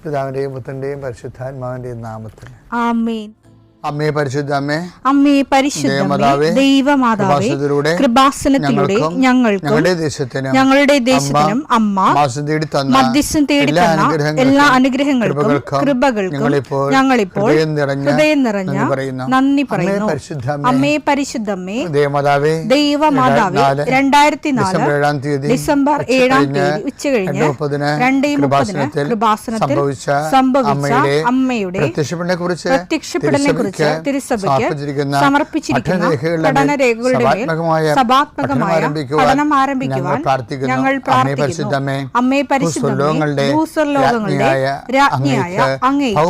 പിതാവിന്റെയും പുത്രന്റെയും പരിശുദ്ധാത്മാവിന്റെയും നാമത്തിൽ ആമേൻ. അമ്മേ പരിശുദ്ധ അമ്മേ, അമ്മേ പരിശുദ്ധമേ, ദൈവമാതാവേ, കൃപാസനത്തിലൂടെ ഞങ്ങൾക്കും ഞങ്ങളുടെ ദേശത്തിനും അമ്മ മധ്യസ്ഥം തേടിത്തന്ന എല്ലാ അനുഗ്രഹങ്ങൾക്കും കൃപകൾക്കും ഞങ്ങളിപ്പോൾ ഹൃദയം നിറഞ്ഞ നന്ദി പറയുന്നു. അമ്മേ പരിശുദ്ധമേ, ദൈവമാതാവേ, 2004 ഡിസംബർ 7 ഉച്ചകഴിഞ്ഞ് 2:30 കൃപാസനത്തിൽ സംഭവിച്ച അമ്മയുടെ പ്രത്യക്ഷപ്പെടലിനെ കുറിച്ച് തിരുസഭയ്ക്ക് സമർപ്പിച്ചിരിക്കുന്ന പഠനരേഖകളുടെ മേൽ സഭാത്മകമായ പഠനം ആരംഭിക്കുവാൻ ഞങ്ങൾ പ്രാർത്ഥിക്കുന്നു. അമ്മേ പരിശുദ്ധമേ, ഭൂസ്വർലോകങ്ങളുടെ രാജ്ഞിയായ അങ്ങേയ്ക്ക്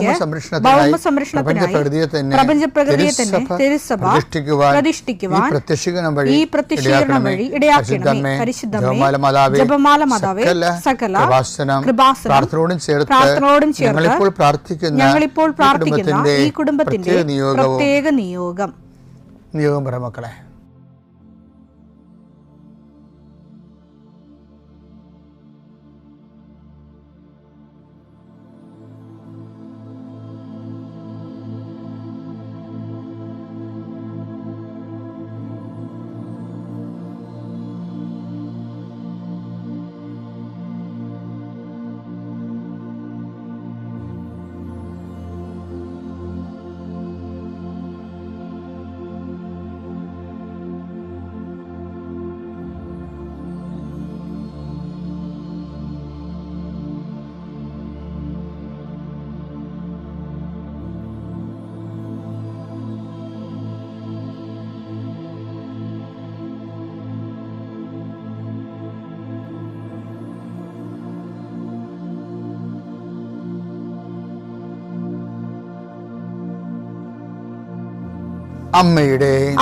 ഭൗമസംരക്ഷണത്തിനായി പ്രപഞ്ചപ്രകൃതിയെ തന്നെ തിരുസഭ പ്രതിഷ്ഠിക്കുവാൻ ഈ പ്രത്യക്ഷീകരണം വഴി ഇടയാക്കണമേ. പരിശുദ്ധമേ, ജപമാല മാതാവേ, സകല കൃപാസനം പ്രാർത്ഥനയോടും ചേർത്ത് ഞങ്ങളിപ്പോൾ പ്രാർത്ഥിക്കുന്ന ഈ കുടുംബത്തിന്റെ പ്രത്യേക നിയോഗം പറ മക്കളെ.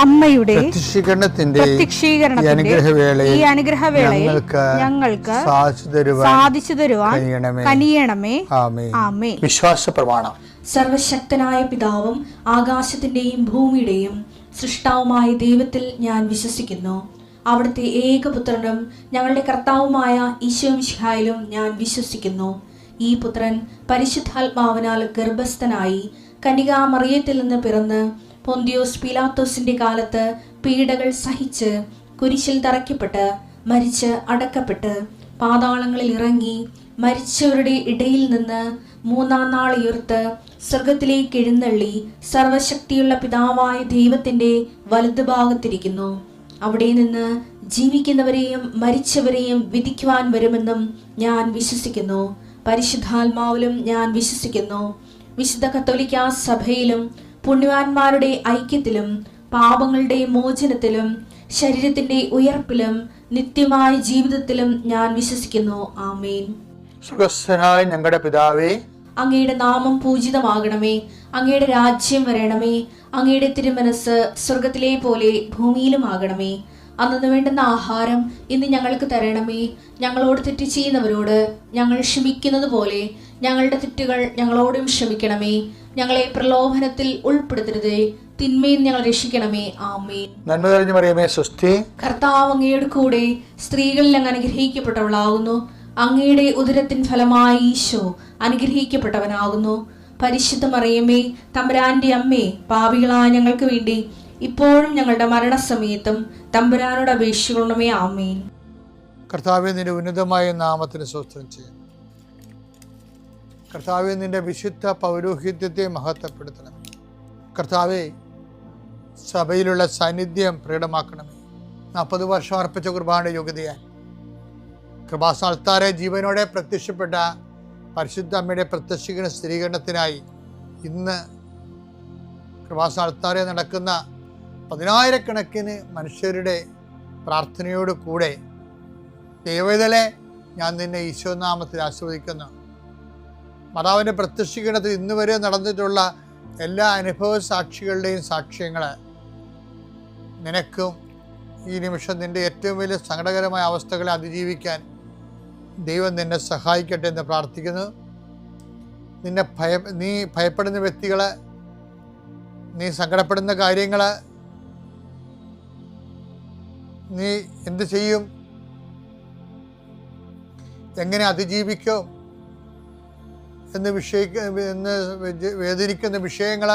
അമ്മയുടെ പ്രത്യക്ഷീകരണത്തിന്റെ ഈ അനുഗ്രഹവേളയിൽ ഞങ്ങൾക്ക് സാധിച്ചു തരുവാൻ കനിയണമേ. ആമേൻ. വിശ്വാസ പ്രമാണം. സർവശക്തനായ പിതാവും ആകാശത്തിന്റെയും ഭൂമിയുടെയും സൃഷ്ടാവുമായ ദൈവത്തിൽ ഞാൻ വിശ്വസിക്കുന്നു. അവിടുത്തെ ഏകപുത്രനും ഞങ്ങളുടെ കർത്താവുമായ ഈശോമിശിഹായിലും ഞാൻ വിശ്വസിക്കുന്നു. ഈ പുത്രൻ പരിശുദ്ധാത്മാവിനാൽ ഗർഭസ്ഥനായി കന്യകാമറിയത്തിൽ നിന്ന് പിറന്ന് പൊന്തിയോസ് പീലാത്തോസിന്റെ കാലത്ത് പീഡകൾ സഹിച്ച് കുരിശിൽ തറയ്ക്കപ്പെട്ട് മരിച്ച് അടക്കപ്പെട്ട് പാതാളങ്ങളിൽ ഇറങ്ങി മരിച്ചവരുടെ ഇടയിൽ നിന്ന് 3-ാം നാൾ ഉയർത്ത് സ്വർഗത്തിലേക്ക് എഴുന്നള്ളി സർവശക്തിയുള്ള പിതാവായ ദൈവത്തിന്റെ വലതുഭാഗത്തിരിക്കുന്നു. അവിടെ നിന്ന് ജീവിക്കുന്നവരെയും മരിച്ചവരെയും വിധിക്കുവാൻ വരുമെന്നും ഞാൻ വിശ്വസിക്കുന്നു. പരിശുദ്ധാത്മാവിലും ഞാൻ വിശ്വസിക്കുന്നു. വിശുദ്ധ കത്തോലിക്കാ സഭയിലും പുണ്യവാന്മാരുടെ ഐക്യത്തിലും പാപങ്ങളുടെ മോചനത്തിലും ശരീരത്തിന്റെ ഉയർപ്പിലും നിത്യമായ ജീവിതത്തിലും ഞാൻ വിശ്വസിക്കുന്നു. ആമേൻ. സ്വർഗ്ഗസ്ഥനായ ഞങ്ങളുടെ പിതാവേ, അങ്ങയുടെ നാമം പൂജിതമാകണമേ. അങ്ങയുടെ രാജ്യം വരണമേ. അങ്ങയുടെ തിരുമനസ് സ്വർഗത്തിലെ പോലെ ഭൂമിയിലും ആകണമേ. അന്നു വേണ്ടുന്ന ആഹാരം ഇന്ന് ഞങ്ങൾക്ക് തരണമേ. ഞങ്ങളോട് തെറ്റ് ചെയ്യുന്നവരോട് ഞങ്ങൾ ക്ഷമിക്കുന്നത് പോലെ ഞങ്ങളുടെ തെറ്റുകൾ ഞങ്ങളോടും ക്ഷമിക്കണമേ. ഞങ്ങളെ പ്രലോഭനത്തിൽ ഉൾപ്പെടുത്തരുതേ, തിന്മയിൽ ഞങ്ങൾ രക്ഷിക്കണമേ. ആമേൻ. നന്മ നിറഞ്ഞ മറിയമേ, സ്വസ്തി. കർത്താവ് അങ്ങയുടെ കൂടെ സ്ത്രീകളിൽ അങ്ങ് അനുഗ്രഹിക്കപ്പെട്ടവളാകുന്നു. അങ്ങയുടെ ഉദരത്തിൻ ഫലമായി ഈശോ അനുഗ്രഹിക്കപ്പെട്ടവനാകുന്നു. പരിശുദ്ധ മറിയമേ, തമ്പുരാന്റെ അമ്മേ, പാപികളായ ഞങ്ങൾക്ക് വേണ്ടി ഇപ്പോഴും ഞങ്ങളുടെ മരണസമയത്തും തമ്പുരാനോട് അപേക്ഷിക്കണമേ. ആമേൻ. കർത്താവേ, നിന്റെ ഉന്നതമായ നാമത്തിന് സ്തോത്രം ചെയ്യുന്നു. കർത്താവേ, നിന്റെ വിശുദ്ധ പൗരോഹിത്യത്തെ മഹത്വപ്പെടുത്തണം. കർത്താവേ, സഭയിലുള്ള സാന്നിധ്യം പ്രകടമാക്കണമേ. 40 വർഷം അർപ്പിച്ച കുർബാനയുടെ യോഗ്യതയാൽ കൃപാസ്ഥാനത്താരെ ജീവനോടെ പ്രത്യക്ഷപ്പെട്ട പരിശുദ്ധ അമ്മയുടെ പ്രത്യക്ഷീകരണ സ്ഥിരീകരണത്തിനായി ഇന്ന് കൃപാസ്ഥാനത്താരെ നടക്കുന്ന 10,000-കണക്കിന് മനുഷ്യരുടെ പ്രാർത്ഥനയോട് കൂടെ ദൈവവേദലെ ഞാൻ നിന്നെ ഈശോനാമത്തിൽ ആസ്വദിക്കുന്നു. മാതാവിൻ്റെ പ്രത്യക്ഷീകരണത്തിൽ ഇന്ന് വരെ നടന്നിട്ടുള്ള എല്ലാ അനുഭവ സാക്ഷികളുടെയും സാക്ഷ്യങ്ങൾ നിനക്കും ഈ നിമിഷം നിൻ്റെ ഏറ്റവും വലിയ സങ്കടകരമായ അവസ്ഥകളെ അതിജീവിക്കാൻ ദൈവം നിന്നെ സഹായിക്കട്ടെ എന്ന് പ്രാർത്ഥിക്കുന്നു. നീ ഭയപ്പെടുന്ന വ്യക്തികൾ, നീ സങ്കടപ്പെടുന്ന കാര്യങ്ങൾ, നീ എന്ത് ചെയ്യും, എങ്ങനെ അതിജീവിക്കും എന്ന് വേദനിക്കുന്ന വിഷയങ്ങൾ,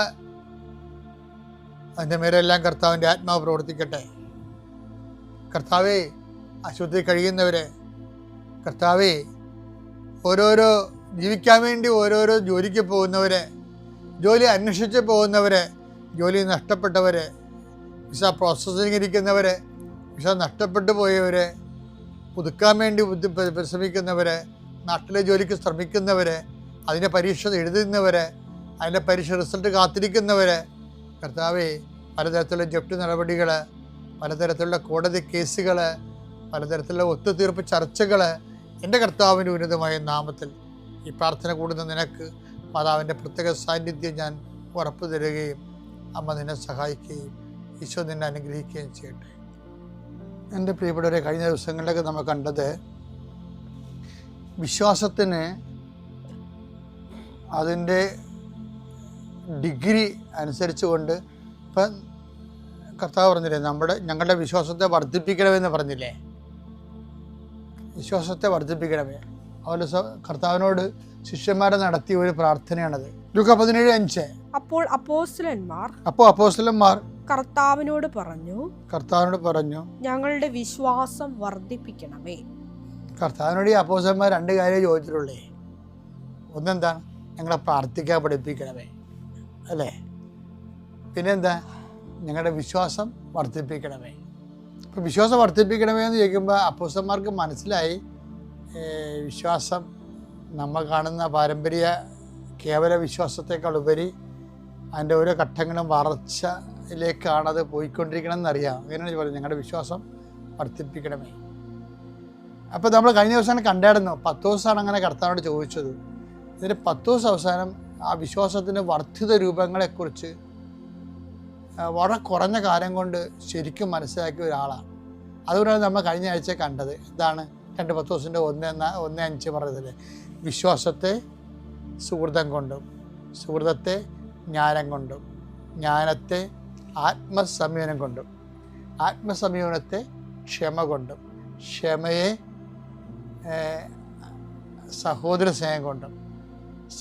അതിൻ്റെ മേലെല്ലാം കർത്താവിൻ്റെ ആത്മാവ് പ്രവർത്തിക്കട്ടെ. കർത്താവേ, ആശുപത്രി കഴിയുന്നവരെ, കർത്താവേ, ഓരോരോ ജീവിക്കാൻ വേണ്ടി ഓരോരോ ജോലിക്ക് പോകുന്നവരെ, ജോലി അന്വേഷിച്ച് പോകുന്നവരെ, ജോലി നഷ്ടപ്പെട്ടവരെ, വിസ പ്രോസസ്സിംഗ് ഇരിക്കുന്നവരെ, വിസ നഷ്ടപ്പെട്ടു പോയവരെ, പുതുക്കാൻ വേണ്ടി പരിശ്രമിക്കുന്നവരെ, നാട്ടിലെ ജോലിക്ക് ശ്രമിക്കുന്നവരെ, അതിൻ്റെ പരീക്ഷ എഴുതുന്നവരെ, അതിൻ്റെ പരീക്ഷ റിസൾട്ട് കാത്തിരിക്കുന്നവരെ, കർത്താവേ, പലതരത്തിലുള്ള ജപ്തി നടപടികൾ, പലതരത്തിലുള്ള കോടതി കേസുകൾ, പലതരത്തിലുള്ള ഒത്തുതീർപ്പ് ചർച്ചകൾ, എൻ്റെ കർത്താവിൻ്റെ ഉന്നതമായ നാമത്തിൽ ഈ പ്രാർത്ഥന കൂടുന്ന നിനക്ക് മാതാവിൻ്റെ പ്രത്യേക സാന്നിധ്യം ഞാൻ ഉറപ്പു തരികയും അമ്മ നിന്നെ സഹായിക്കുകയും ഈശോ നിന്നെ അനുഗ്രഹിക്കുകയും ചെയ്യട്ടെ. എൻ്റെ പ്രിയപ്പെട്ടവരെ, കഴിഞ്ഞ ദിവസങ്ങളിലൊക്കെ നമ്മൾ കണ്ടത് വിശ്വാസത്തിന് അതിൻ്റെ ഡിഗ്രി അനുസരിച്ചുകൊണ്ട്, ഇപ്പം കർത്താവ് പറഞ്ഞില്ലേ, ഞങ്ങളുടെ വിശ്വാസത്തെ വർദ്ധിപ്പിക്കണമെന്ന് പറഞ്ഞില്ലേ, വിശ്വാസത്തെ വർദ്ധിപ്പിക്കണമേ. അതുപോലെ കർത്താവിനോട് ശിഷ്യന്മാരെ നടത്തിയ ഒരു പ്രാർത്ഥനയാണത്. ലൂക്കാ 17:5. അപ്പോൾ അപ്പോസ്തലന്മാർ കർത്താവിനോട് പറഞ്ഞു, ഞങ്ങളുടെ വിശ്വാസം വർദ്ധിപ്പിക്കണമേ. കർത്താവിനോട് ഈ അപ്പോസ്തലന്മാർ 2 കാര്യം ചോദിച്ചിട്ടുള്ളേ. ഒന്നെന്താണ്? ഞങ്ങളെ പ്രാർത്ഥിക്കാൻ പഠിപ്പിക്കണമേ, അല്ലേ? പിന്നെന്താ? ഞങ്ങളുടെ വിശ്വാസം വർദ്ധിപ്പിക്കണമേ. അപ്പോൾ വിശ്വാസം വർദ്ധിപ്പിക്കണമേ എന്ന് ചോദിക്കുമ്പോൾ അപ്പോസ്തലന്മാർക്ക് മനസ്സിലായി, വിശ്വാസം നമ്മൾ കാണുന്ന പാരമ്പര്യ കേവല വിശ്വാസത്തെക്കാൾ ഉപരി അതിൻ്റെ ഓരോ ഘട്ടങ്ങളും വളർച്ചയിലേക്കാണത് പോയിക്കൊണ്ടിരിക്കണം എന്നറിയാം. അങ്ങനെയാണ് പറയുന്നത്, ഞങ്ങളുടെ വിശ്വാസം വർദ്ധിപ്പിക്കണമേ. അപ്പോൾ നമ്മൾ കഴിഞ്ഞ ദിവസം കണ്ടായിരുന്നു, പത്തോസാണ് അങ്ങനെ കർത്താവിനോട് ചോദിച്ചത്. ഇതിന് പത്തോസ് അവസാനം ആ വിശ്വാസത്തിൻ്റെ വർദ്ധിത രൂപങ്ങളെക്കുറിച്ച് വളരെ കുറഞ്ഞ കാലം കൊണ്ട് ശരിക്കും മനസ്സിലാക്കിയ ഒരാളാണ്. അതുകൊണ്ടാണ് നമ്മൾ കഴിഞ്ഞ ആഴ്ച കണ്ടത്. എന്താണ് 2 പത്തോസിൻ്റെ 1:5 പറയുന്നത്? വിശ്വാസത്തെ സുഹൃതം കൊണ്ടും, സുഹൃതത്തെ ജ്ഞാനം കൊണ്ടും, ജ്ഞാനത്തെ ആത്മസംയമനം കൊണ്ടും, ആത്മസംയമനത്തെ ക്ഷമ കൊണ്ടും, ക്ഷമയെ സഹോദര സ്നേഹം കൊണ്ടും,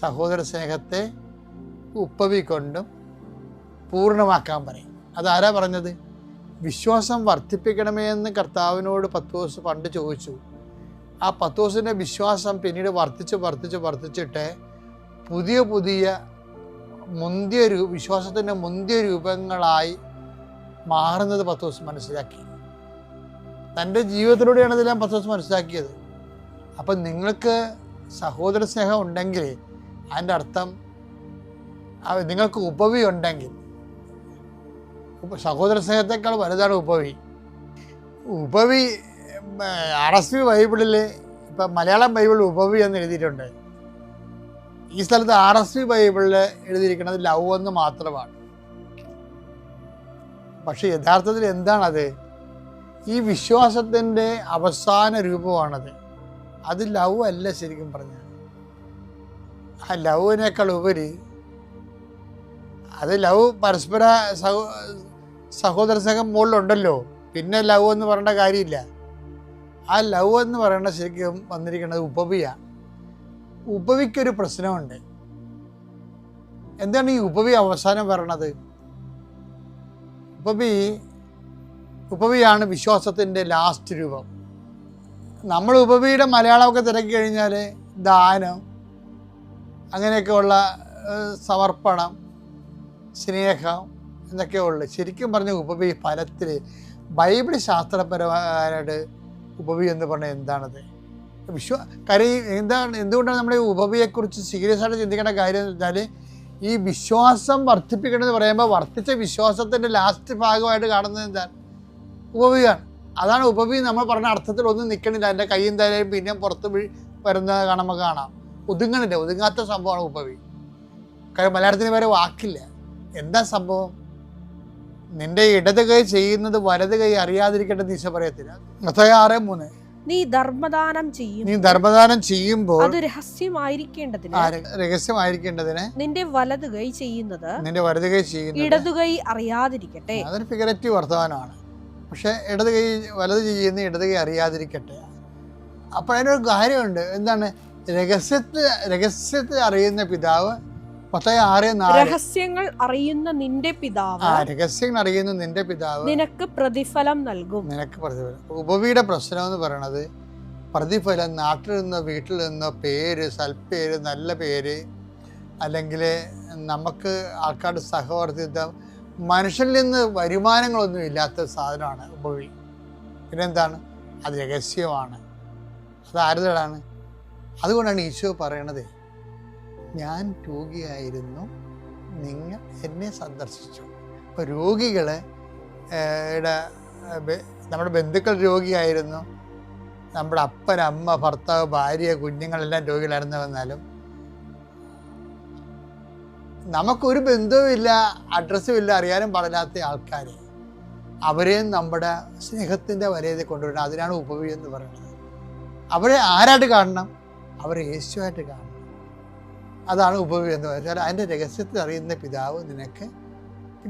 സഹോദര സ്നേഹത്തെ ഉപ്പവി കൊണ്ടും പൂർണ്ണമാക്കാൻ പറയും. അതാരാ പറഞ്ഞത്? വിശ്വാസം വർദ്ധിപ്പിക്കണമേ എന്ന് കർത്താവിനോട് പത്തോസ് പണ്ട് ചോദിച്ചു. ആ പത്തോസിൻ്റെ വിശ്വാസം പിന്നീട് വർദ്ധിച്ചിട്ട് പുതിയ വിശ്വാസത്തിൻ്റെ മുന്തിയ രൂപങ്ങളായി മാറുന്നത് പത്തോസ് മനസ്സിലാക്കി. തൻ്റെ ജീവിതത്തിലൂടെയാണ് ഇതെല്ലാം പത്തോസ് മനസ്സിലാക്കിയത്. അപ്പം നിങ്ങൾക്ക് സഹോദര സ്നേഹം ഉണ്ടെങ്കിൽ അതിൻ്റെ അർത്ഥം നിങ്ങൾക്ക് ഉപവി ഉണ്ടെങ്കിൽ, സഹോദര സ്നേഹത്തെക്കാൾ വലുതാണ് ഉപവി. RSV ബൈബിളിൽ, ഇപ്പം മലയാളം ബൈബിളിൽ ഉപവി എന്ന് എഴുതിയിട്ടുണ്ട്. ഈ സ്ഥലത്ത് RSV ബൈബിളിൽ എഴുതിയിരിക്കുന്നത് ലവ് എന്ന് മാത്രമാണ്. പക്ഷെ യഥാർത്ഥത്തിൽ എന്താണത്? ഈ വിശ്വാസത്തിൻ്റെ അവസാന രൂപമാണത്. അത് ലവ് അല്ല ശരിക്കും പറഞ്ഞാൽ. ആ ലവിനേക്കാൾ ഉപരി അത് ലവ് പരസ്പര സഹോദര സ്നേഹം മുകളിലുണ്ടല്ലോ, പിന്നെ ലവ് എന്ന് പറയേണ്ട കാര്യമില്ല. ആ ലവ് എന്ന് പറയേണ്ട ശരിക്കും വന്നിരിക്കുന്നത് ഉപവിയാണ്. ഉപവിക്കൊരു പ്രശ്നമുണ്ട്. എന്താണ് ഈ ഉപവി അവസാനം പറയണത്? ഉപവിയാണ് വിശ്വാസത്തിൻ്റെ ലാസ്റ്റ് രൂപം. നമ്മൾ ഉപവിയുടെ മലയാളമൊക്കെ തിരക്കി കഴിഞ്ഞാൽ ദാനം, അങ്ങനെയൊക്കെയുള്ള സമർപ്പണം, സ്നേഹം എന്നൊക്കെ ഉള്ളു. ശരിക്കും പറഞ്ഞ ഉപവി ഫലത്തിൽ ബൈബിൾ ശാസ്ത്രപരമായിട്ട് ഉപവി എന്ന് പറഞ്ഞാൽ എന്താണത്? എന്തുകൊണ്ടാണ് നമ്മൾ ഈ ഉപവിയെക്കുറിച്ച് സീരിയസ് ആയിട്ട് ചിന്തിക്കേണ്ട കാര്യം എന്ന് വെച്ചാൽ, ഈ വിശ്വാസം വർദ്ധിപ്പിക്കണമെന്ന് പറയുമ്പോൾ വർദ്ധിച്ച വിശ്വാസത്തിൻ്റെ ലാസ്റ്റ് ഭാഗമായിട്ട് കാണുന്നത് എന്താണ്? ഉപവിയാണ്. അതാണ് ഉപവി. നമ്മൾ പറഞ്ഞ അർത്ഥത്തിൽ ഒന്നും നിൽക്കണില്ല. എൻ്റെ കയ്യും തലയും പിന്നെയും പുറത്ത് വരുന്നത് കാണാം. ഒതുങ്ങാത്ത സംഭവമാണ് ഉപവി. കാര്യം മലയാളത്തിന് വരെ വാക്കില്ല. എന്താ സംഭവം? നിന്റെ ഇടത് കൈ ചെയ്യുന്നത് വലത് കൈ അറിയാതിരിക്കേണ്ട ദിശ പറയത്തില്ല. മത്തായി 6:3. നീ ധർമ്മദാനം ചെയ്യുമ്പോൾ അത് രഹസ്യമായിരിക്കേണ്ടതിന് നിന്റെ വലത് കൈ ചെയ്യുന്നത് ഇടതു കൈ അറിയാതിരിക്കട്ടെ. അതൊരു ഫിഗറേറ്റീവ് വർത്തമാനമാണ്. പക്ഷെ ഇടത് കൈ അറിയാതിരിക്കട്ടെ. അപ്പോൾ അതിനൊരു കാര്യമുണ്ട്. എന്താണ്? രഹസ്യത്തെ അറിയുന്ന പിതാവ്, മത്തായി 6:4. രഹസ്യങ്ങൾ അറിയുന്ന നിന്റെ പിതാവ്, രഹസ്യങ്ങൾ അറിയുന്ന നിന്റെ പിതാവ് നിനക്ക് പ്രതിഫലം നൽകും. നിനക്ക് പ്രതിഫലം. ഉപവിയുടെ പ്രശ്നം എന്ന് പറയുന്നത് പ്രതിഫലം നാട്ടിൽ നിന്നോ വീട്ടിൽ നിന്നോ പേര്, സൽപ്പേര്, നല്ല പേര്, അല്ലെങ്കിൽ നമുക്ക് ആൾക്കാരുടെ സഹവർത്തിത്വം, മനുഷ്യനിൽ നിന്ന് വരുമാനങ്ങളൊന്നും ഇല്ലാത്ത സാധനമാണ് ഉപവി. പിന്നെന്താണ്? അത് രഹസ്യമാണ്. അത് ആരുതാണ്? അതുകൊണ്ടാണ് ഈശോ പറയണത്, ഞാൻ രോഗിയായിരുന്നു, നിങ്ങൾ എന്നെ സന്ദർശിച്ചു. ഇപ്പോൾ രോഗികളെ നമ്മുടെ ബന്ധുക്കൾ രോഗിയായിരുന്നു, നമ്മുടെ അപ്പൻ, അമ്മ, ഭർത്താവ്, ഭാര്യ, കുഞ്ഞുങ്ങളെല്ലാം രോഗികളായിരുന്നു വന്നാലും നമുക്കൊരു ബന്ധവുമില്ല, അഡ്രസ്സും ഇല്ല, അറിയാനും പാടില്ലാത്ത ആൾക്കാർ, അവരെയും നമ്മുടെ സ്നേഹത്തിൻ്റെ വലയത്തിൽ കൊണ്ടുവരണം. അതിനാണ് ഉപവി എന്ന് പറയുന്നത്. അവരെ ആരായിട്ട് കാണണം? അവരെ യേശുവായിട്ട് കാണണം. അതാണ് ഉപവി എന്ന് പറഞ്ഞാൽ. അതിൻ്റെ രഹസ്യത്തിൽ അറിയുന്ന പിതാവ് നിനക്ക്.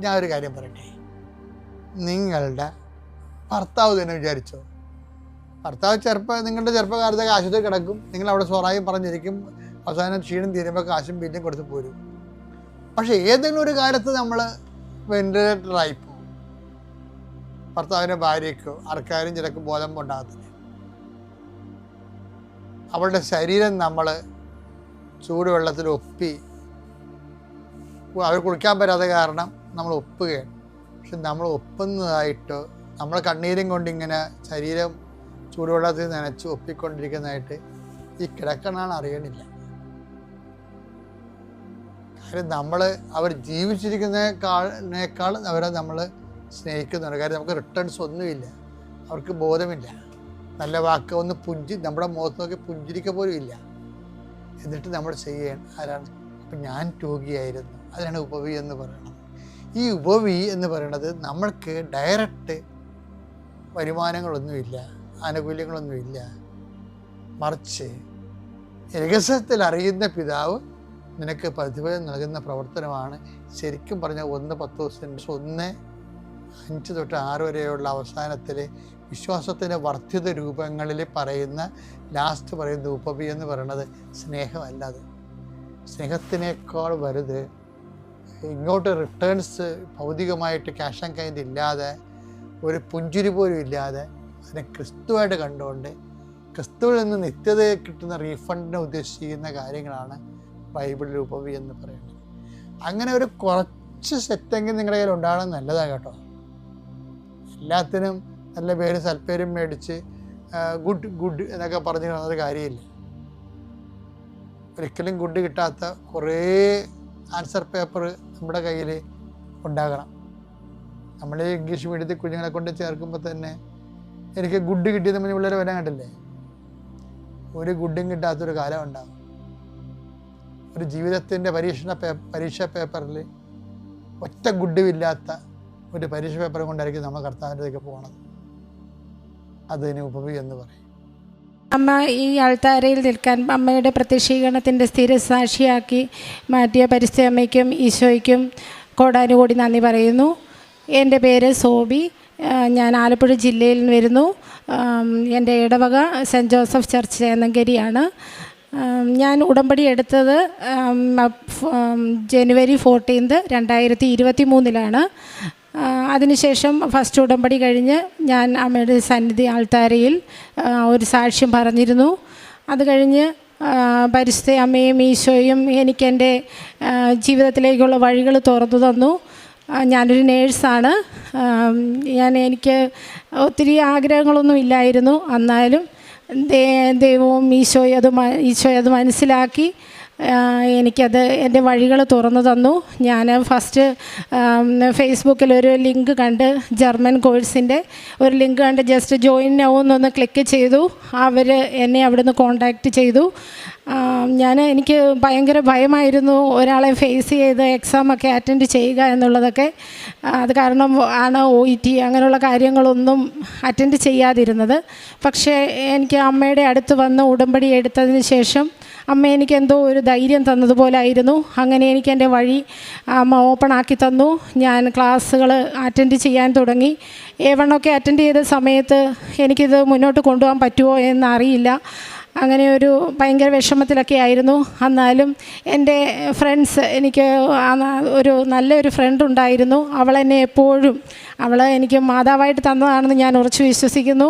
ഞാൻ ഒരു കാര്യം പറയട്ടെ, നിങ്ങളുടെ ഭർത്താവ് തന്നെ വിചാരിച്ചോ, ഭർത്താവ് നിങ്ങളുടെ ചെറുപ്പകാലത്തൊക്കെ ആശുപത്രി കിടക്കും, നിങ്ങൾ അവിടെ സ്വറായും പറഞ്ഞിരിക്കും, അവസാനം ക്ഷീണം തീരുമ്പോൾ കാശും ബില്ലും കൊടുത്ത് പോരും. പക്ഷെ ഏതെങ്കിലും ഒരു കാലത്ത് നമ്മൾ വെന്റിലേറ്ററായി പോകും. ഭർത്താവിൻ്റെ ഭാര്യയ്ക്കോ ആർക്കാരും ചിലക്ക് ബോധം ഉണ്ടാകത്തില്ല. അവളുടെ ശരീരം നമ്മൾ ചൂടുവെള്ളത്തിൽ ഒപ്പി, അവർ കുളിക്കാൻ പറ്റാത്ത കാരണം നമ്മൾ ഒപ്പുകയാണ്. പക്ഷെ നമ്മൾ ഒപ്പുന്നതായിട്ടോ നമ്മൾ കണ്ണീരും കൊണ്ടിങ്ങനെ ശരീരം ചൂടുവെള്ളത്തിൽ നനച്ച് ഒപ്പിക്കൊണ്ടിരിക്കുന്നതായിട്ട് ഈ കിടക്കണാണ് അറിയണില്ല. കാര്യം അവർ ജീവിച്ചിരിക്കുന്നതിനേക്കാൾ അവരെ നമ്മൾ സ്നേഹിക്കുന്നുണ്ട്. കാര്യം നമുക്ക് റിട്ടേൺസ് ഒന്നുമില്ല, അവർക്ക് ബോധമില്ല, നല്ല വാക്ക് ഒന്ന് നമ്മുടെ മുഖത്ത് നോക്കി പുഞ്ചിരിക്ക പോലും ഇല്ല. എന്നിട്ട് നമ്മൾ ചെയ്യണം ആരാണ്? അപ്പം ഞാൻ രോഗിയായിരുന്നു. അതിനാണ് ഉപവി എന്ന് പറയുന്നത്. ഈ ഉപവി എന്ന് പറയുന്നത് നമ്മൾക്ക് ഡയറക്റ്റ് വരുമാനങ്ങളൊന്നുമില്ല, ആനുകൂല്യങ്ങളൊന്നുമില്ല, മറിച്ച് രഹസ്യത്തിൽ അറിയുന്ന പിതാവ് നിനക്ക് പ്രതിഫലം നൽകുന്ന പ്രവർത്തനമാണ്. ശരിക്കും പറഞ്ഞാൽ 1:10 തൊട്ട് 6 വരെയുള്ള അവസാനത്തിൽ വിശ്വാസത്തിൻ്റെ വർദ്ധിത രൂപങ്ങളിൽ പറയുന്ന ലാസ്റ്റ് പറയുന്ന ഉപവി എന്ന് പറയുന്നത് സ്നേഹമല്ലാതെ, സ്നേഹത്തിനേക്കാൾ വലുത് ഇങ്ങോട്ട് റിട്ടേൺസ് ഭൗതികമായിട്ട് ക്യാഷ് ആൻഡ് കൈൻഡ് ഇല്ലാതെ, ഒരു പുഞ്ചിരി പോലും ഇല്ലാതെ അതിനെ ക്രിസ്തുവായിട്ട് കണ്ടുകൊണ്ട് ക്രിസ്തുവിൽ നിന്ന് നിത്യത കിട്ടുന്ന റീഫണ്ടിനെ ഉദ്ദേശിക്കുന്ന കാര്യങ്ങളാണ് ബൈബിളിൽ ഉപവി എന്ന് പറയുന്നത്. അങ്ങനെ ഒരു കുറച്ച് സെറ്റെങ്കിൽ നിങ്ങളുടെ കയ്യിൽ ഉണ്ടാകണം, നല്ലതാണ് കേട്ടോ. എല്ലാത്തിനും നല്ല പേരും സൽപ്പേരും മേടിച്ച് ഗുഡ് എന്നൊക്കെ പറഞ്ഞു കാണുന്നൊരു കാര്യമില്ല. ഒരിക്കലും ഗുഡ് കിട്ടാത്ത കുറേ ആൻസർ പേപ്പർ നമ്മുടെ കയ്യിൽ ഉണ്ടാകണം. നമ്മൾ ഇംഗ്ലീഷ് മീഡിയത്തിൽ കുഞ്ഞുങ്ങളെ കൊണ്ട് ചേർക്കുമ്പോൾ തന്നെ എനിക്ക് ഗുഡ് കിട്ടിയെന്ന് പറഞ്ഞ് പിള്ളേർ വരാൻ കണ്ടില്ലേ? ഒരു ഗുഡും കിട്ടാത്തൊരു കാലം ഉണ്ടാകും. ഒരു ജീവിതത്തിൻ്റെ പരീക്ഷാ പേപ്പറിൽ ഒറ്റ ഗുഡുമില്ലാത്ത ഒരു പരീക്ഷ പേപ്പറും കൊണ്ടായിരിക്കും നമ്മൾ കർത്താവിൻ്റെ അടുത്തേക്ക് പോകുന്നത്. അതിന് ഉപവി എന്ന് പറയും. അമ്മ ഈ ആൾത്താരയിൽ നിൽക്കാൻ അമ്മയുടെ പ്രത്യക്ഷീകരണത്തിൻ്റെ സ്ഥിരസാക്ഷിയാക്കി മാറ്റിയ പരിസ്ഥിതി അമ്മയ്ക്കും ഈശോയ്ക്കും കോടാനുകോടി നന്ദി പറയുന്നു. എൻ്റെ പേര് സോബി. ഞാൻ ആലപ്പുഴ ജില്ലയിൽ നിന്ന് വരുന്നു. എൻ്റെ ഇടവക സെൻറ്റ് ജോസഫ് ചർച്ച് ചേന്നങ്കരിയാണ്. ഞാൻ ഉടമ്പടി എടുത്തത് ജനുവരി 14, 2023 അതിനുശേഷം ഫസ്റ്റ് ഉടമ്പടി കഴിഞ്ഞ് ഞാൻ അമ്മയുടെ സന്നിധി ആൾത്താരയിൽ ഒരു സാക്ഷ്യം പറഞ്ഞിരുന്നു. അത് കഴിഞ്ഞ് പരിസ്ഥിതി അമ്മയും ഈശോയും എനിക്കെൻ്റെ ജീവിതത്തിലേക്കുള്ള വഴികൾ തുറന്നു തന്നു. ഞാനൊരു നേഴ്സാണ്. എനിക്ക് ഒത്തിരി ആഗ്രഹങ്ങളൊന്നും ഇല്ലായിരുന്നു. എന്നാലും ദൈവവും ഈശോ അത് മനസ്സിലാക്കി എനിക്കത് എൻ്റെ വഴികൾ തുറന്നു തന്നു. ഞാൻ ഫസ്റ്റ് ഫേസ്ബുക്കിൽ ഒരു ലിങ്ക് കണ്ട്, ജർമ്മൻ കോഴ്സിൻ്റെ ഒരു ലിങ്ക് കണ്ട് ജസ്റ്റ് ജോയിൻ നൗ എന്നൊന്ന് ക്ലിക്ക് ചെയ്തു. അവർ എന്നെ അവിടെ നിന്ന് കോണ്ടാക്റ്റ് ചെയ്തു. എനിക്ക് ഭയങ്കര ഭയമായിരുന്നു ഒരാളെ ഫേസ് ചെയ്ത് എക്സാമൊക്കെ അറ്റൻഡ് ചെയ്യുക എന്നുള്ളതൊക്കെ. അത് കാരണം ആണ് OET അങ്ങനെയുള്ള കാര്യങ്ങളൊന്നും അറ്റൻഡ് ചെയ്യാതിരുന്നത്. പക്ഷേ എനിക്ക് അമ്മയുടെ അടുത്ത് വന്ന് ഉടമ്പടി എടുത്തതിന് ശേഷം അമ്മ എനിക്ക് എന്തോ ഒരു ധൈര്യം തന്നതുപോലായിരുന്നു. അങ്ങനെ എനിക്ക് എൻ്റെ വഴി അമ്മ ഓപ്പൺ ആക്കി തന്നു. ഞാൻ ക്ലാസ്സുകൾ അറ്റൻഡ് ചെയ്യാൻ തുടങ്ങി. A1 ഒക്കെ അറ്റൻഡ് ചെയ്ത സമയത്ത് എനിക്കിത് മുന്നോട്ട് കൊണ്ടുപോകാൻ പറ്റുമോ എന്നറിയില്ല. അങ്ങനെ ഒരു ഭയങ്കര വിഷമത്തിലൊക്കെ ആയിരുന്നു. എന്നാലും എൻ്റെ ഫ്രണ്ട്സ്, എനിക്ക് ഒരു നല്ലൊരു ഫ്രണ്ട് ഉണ്ടായിരുന്നു. അവളെന്നെ എപ്പോഴും, അവൾ എനിക്ക് മാതാവായിട്ട് തന്നതാണെന്ന് ഞാൻ ഉറച്ചു വിശ്വസിക്കുന്നു.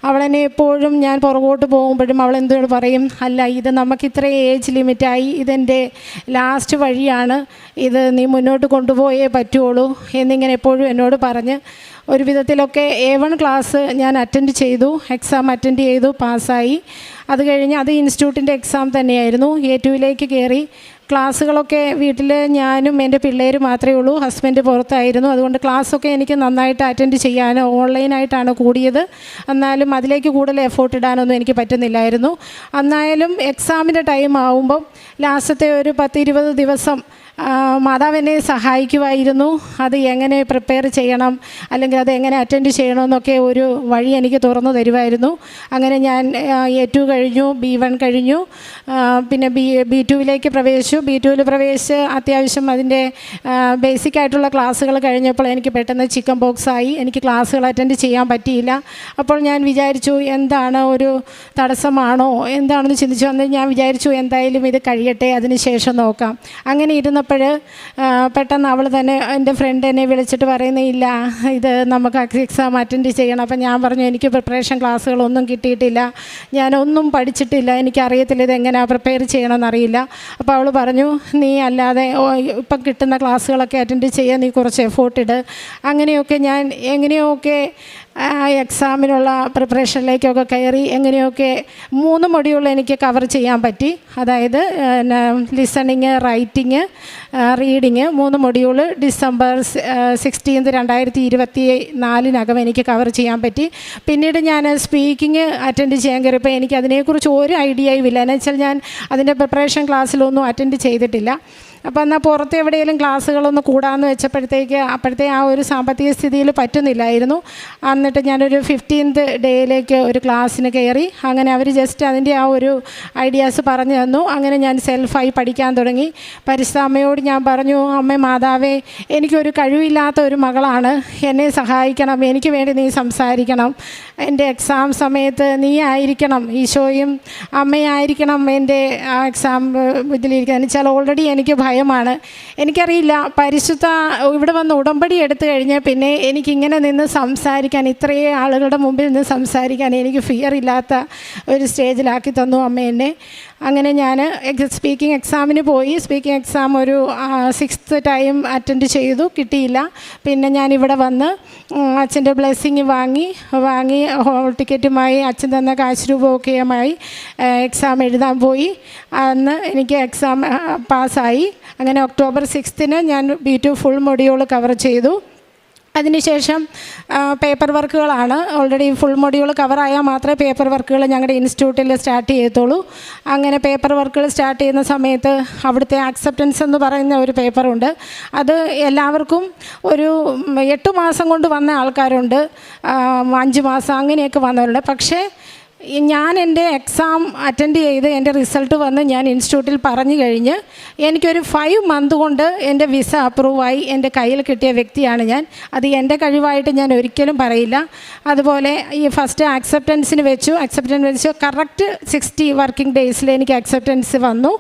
അവളെന്നെ എപ്പോഴും ഞാൻ പുറകോട്ട് പോകുമ്പോഴും അവൾ എന്തുകൊണ്ട് പറയും, അല്ല ഇത് നമുക്ക് ഇത്രയും ഏജ് ലിമിറ്റായി, ഇതെൻ്റെ ലാസ്റ്റ് വഴിയാണ്, ഇത് നീ മുന്നോട്ട് കൊണ്ടുപോയേ പറ്റുള്ളൂ എന്നിങ്ങനെ എപ്പോഴും എന്നോട് പറഞ്ഞ് ഒരു വിധത്തിലൊക്കെ A1 ക്ലാസ് ഞാൻ അറ്റൻഡ് ചെയ്തു, എക്സാം അറ്റൻഡ് ചെയ്തു, പാസ്സായി. അത് കഴിഞ്ഞ് അത് ഇൻസ്റ്റിറ്റ്യൂട്ടിൻ്റെ എക്സാം തന്നെയായിരുന്നു. A2ലേക്ക് കയറി. ക്ലാസ്സുകളൊക്കെ വീട്ടിൽ ഞാനും എൻ്റെ പിള്ളേരും മാത്രമേ ഉള്ളൂ, ഹസ്ബൻഡ് പുറത്തായിരുന്നു. അതുകൊണ്ട് ക്ലാസ്സൊക്കെ എനിക്ക് നന്നായിട്ട് അറ്റൻഡ് ചെയ്യാനോ ഓൺലൈനായിട്ടാണ് കൂടിയത്. എന്നാലും അതിലേക്ക് കൂടുതൽ എഫോർട്ട് ഇടാനൊന്നും എനിക്ക് പറ്റുന്നില്ലായിരുന്നു. എന്നാലും എക്സാമിൻ്റെ ടൈം ആവുമ്പം ലാസ്റ്റത്തെ ഒരു 10-20 ദിവസം മാതാവ് എന്നെ സഹായിക്കുമായിരുന്നു. അത് എങ്ങനെ പ്രിപ്പയർ ചെയ്യണം, അല്ലെങ്കിൽ അത് എങ്ങനെ അറ്റൻഡ് ചെയ്യണമെന്നൊക്കെ ഒരു വഴി എനിക്ക് തുറന്നു തരുമായിരുന്നു. അങ്ങനെ ഞാൻ A2 കഴിഞ്ഞു, B1 കഴിഞ്ഞു, പിന്നെ B2ലേക്ക് പ്രവേശിച്ചു. B2ൽ പ്രവേശിച്ച് അത്യാവശ്യം അതിൻ്റെ ബേസിക്കായിട്ടുള്ള ക്ലാസ്സുകൾ കഴിഞ്ഞപ്പോൾ എനിക്ക് പെട്ടെന്ന് ചിക്കൻ ബോക്സ് ആയി. എനിക്ക് ക്ലാസ്സുകൾ അറ്റൻഡ് ചെയ്യാൻ പറ്റിയില്ല. അപ്പോൾ ഞാൻ വിചാരിച്ചു, എന്താണ് ഒരു തടസ്സമാണോ എന്താണെന്ന് ചിന്തിച്ചു. അന്ന് ഞാൻ വിചാരിച്ചു എന്തായാലും ഇത് കഴിയട്ടെ, അതിന് ശേഷം നോക്കാം. അങ്ങനെ ഇരുന്നപ്പോൾ പെട്ടെന്ന് അവൾ തന്നെ, എൻ്റെ ഫ്രണ്ട് എന്നെ വിളിച്ചിട്ട് പറയുന്നില്ല, ഇത് നമുക്ക് എക്സാം അറ്റൻഡ് ചെയ്യണം. അപ്പം ഞാൻ പറഞ്ഞു, എനിക്ക് പ്രിപ്പറേഷൻ ക്ലാസ്സുകളൊന്നും കിട്ടിയിട്ടില്ല, ഞാനൊന്നും പഠിച്ചിട്ടില്ല, എനിക്കറിയത്തില്ല ഇതെങ്ങനെയാണ് പ്രിപ്പയർ ചെയ്യണമെന്നറിയില്ല. അപ്പോൾ അവൾ പറഞ്ഞു, നീ അല്ലാതെ ഇപ്പം കിട്ടുന്ന ക്ലാസ്സുകളൊക്കെ അറ്റൻഡ് ചെയ്യാൻ നീ കുറച്ച് എഫോർട്ട് ഇട്. അങ്ങനെയൊക്കെ ഞാൻ എങ്ങനെയൊക്കെ എക്സാമിനുള്ള പ്രിപ്പറേഷനിലേക്കൊക്കെ കയറി എങ്ങനെയൊക്കെ 3 മൊഡ്യൂൾ എനിക്ക് കവർ ചെയ്യാൻ പറ്റി. അതായത് listening, writing, reading 3 module December 16, 2024 എനിക്ക് കവർ ചെയ്യാൻ പറ്റി. പിന്നീട് ഞാൻ സ്പീക്കിങ് അറ്റൻഡ് ചെയ്യാൻ കയറിയപ്പോൾ എനിക്ക് അതിനെക്കുറിച്ച് ഒരു ഐഡിയയും ഇല്ല. എന്നുവെച്ചാൽ ഞാൻ അതിൻ്റെ പ്രിപ്പറേഷൻ ക്ലാസ്സിലൊന്നും അറ്റൻഡ് ചെയ്തിട്ടില്ല. അപ്പോൾ എന്നാൽ പുറത്ത് എവിടെയെങ്കിലും ക്ലാസ്സുകളൊന്ന് കൂടാമെന്ന് വെച്ചപ്പോഴത്തേക്ക് അപ്പോഴത്തെ ആ ഒരു സാമ്പത്തിക സ്ഥിതിയിൽ പറ്റുന്നില്ലായിരുന്നു. എന്നിട്ട് ഞാനൊരു 15th ഡേയിലേക്ക് ഒരു ക്ലാസ്സിന് കയറി. അങ്ങനെ അവർ ജസ്റ്റ് അതിൻ്റെ ആ ഒരു ഐഡിയാസ് പറഞ്ഞു തന്നു. അങ്ങനെ ഞാൻ സെൽഫായി പഠിക്കാൻ തുടങ്ങി. പരിശുദ്ധ അമ്മയോട് ഞാൻ പറഞ്ഞു, അമ്മേ മാതാവേ, എനിക്കൊരു കഴിവില്ലാത്ത ഒരു മകളാണ്, എന്നെ സഹായിക്കണം, എനിക്ക് വേണ്ടി നീ സംസാരിക്കണം, എൻ്റെ എക്സാം സമയത്ത് നീ ആയിരിക്കണം, ഈശോയും അമ്മയായിരിക്കണം എൻ്റെ ആ എക്സാം ഇതിലിരിക്കുക. എന്ന് വെച്ചാൽ ഓൾറെഡി എനിക്ക് ഭയമാണ്. എനിക്കറിയില്ല, പരിശുദ്ധ ഇവിടെ വന്ന് ഉടമ്പടി എടുത്തു കഴിഞ്ഞാൽ പിന്നെ എനിക്കിങ്ങനെ നിന്ന് സംസാരിക്കാൻ, ഇത്രയും ആളുകളുടെ മുമ്പിൽ നിന്ന് സംസാരിക്കാൻ എനിക്ക് ഫിയർ ഇല്ലാത്ത ഒരു സ്റ്റേജിലാക്കി തന്നു അമ്മ എന്നെ. അങ്ങനെ ഞാൻ സ്പീക്കിംഗ് എക്സാമിന് പോയി. സ്പീക്കിംഗ് എക്സാം ഒരു 6th ടൈം അറ്റൻഡ് ചെയ്തു, കിട്ടിയില്ല. പിന്നെ ഞാനിവിടെ വന്ന് അച്ഛൻ്റെ ബ്ലെസ്സിങ് വാങ്ങി ഹോൾ ടിക്കറ്റുമായി അച്ഛൻ തന്ന കാശ് രൂപമൊക്കെയുമായി എക്സാം എഴുതാൻ പോയി. അന്ന് എനിക്ക് എക്സാം പാസ്സായി. അങ്ങനെ October 6th ഞാൻ B2 ഫുൾ മൊഡ്യൂൾ കവർ ചെയ്തു. അതിനുശേഷം പേപ്പർ വർക്കുകളാണ്. ഓൾറെഡി ഫുൾ മൊഡ്യൂൾ കവറായാൽ മാത്രമേ പേപ്പർ വർക്കുകൾ ഞങ്ങളുടെ ഇൻസ്റ്റിറ്റ്യൂട്ടിൽ സ്റ്റാർട്ട് ചെയ്യത്തുള്ളൂ. അങ്ങനെ പേപ്പർ വർക്കുകൾ സ്റ്റാർട്ട് ചെയ്യുന്ന സമയത്ത് അവിടുത്തെ ആക്സെപ്റ്റൻസ് എന്ന് പറയുന്ന ഒരു പേപ്പറുണ്ട്. അത് എല്ലാവർക്കും ഒരു 8 മാസം കൊണ്ട് വന്ന ആൾക്കാരുണ്ട്, 5 മാസം അങ്ങനെയൊക്കെ വന്നവരുണ്ട്. പക്ഷേ ഞാൻ എൻ്റെ എക്സാം അറ്റൻഡ് ചെയ്ത് എൻ്റെ റിസൾട്ട് വന്ന് ഞാൻ ഇൻസ്റ്റിറ്റ്യൂട്ടിൽ പറഞ്ഞു കഴിഞ്ഞ് എനിക്കൊരു 5 month കൊണ്ട് എൻ്റെ വിസ അപ്രൂവായി എൻ്റെ കയ്യിൽ കിട്ടിയ വ്യക്തിയാണ് ഞാൻ. അത് എൻ്റെ കഴിവായിട്ട് ഞാൻ ഒരിക്കലും പറയില്ല. അതുപോലെ ഈ ഫസ്റ്റ് ആക്സെപ്റ്റൻസ് വെച്ചു കറക്റ്റ് 60 വർക്കിംഗ് ഡേയ്സിൽ എനിക്ക് ആക്സെപ്റ്റൻസ് വന്നു.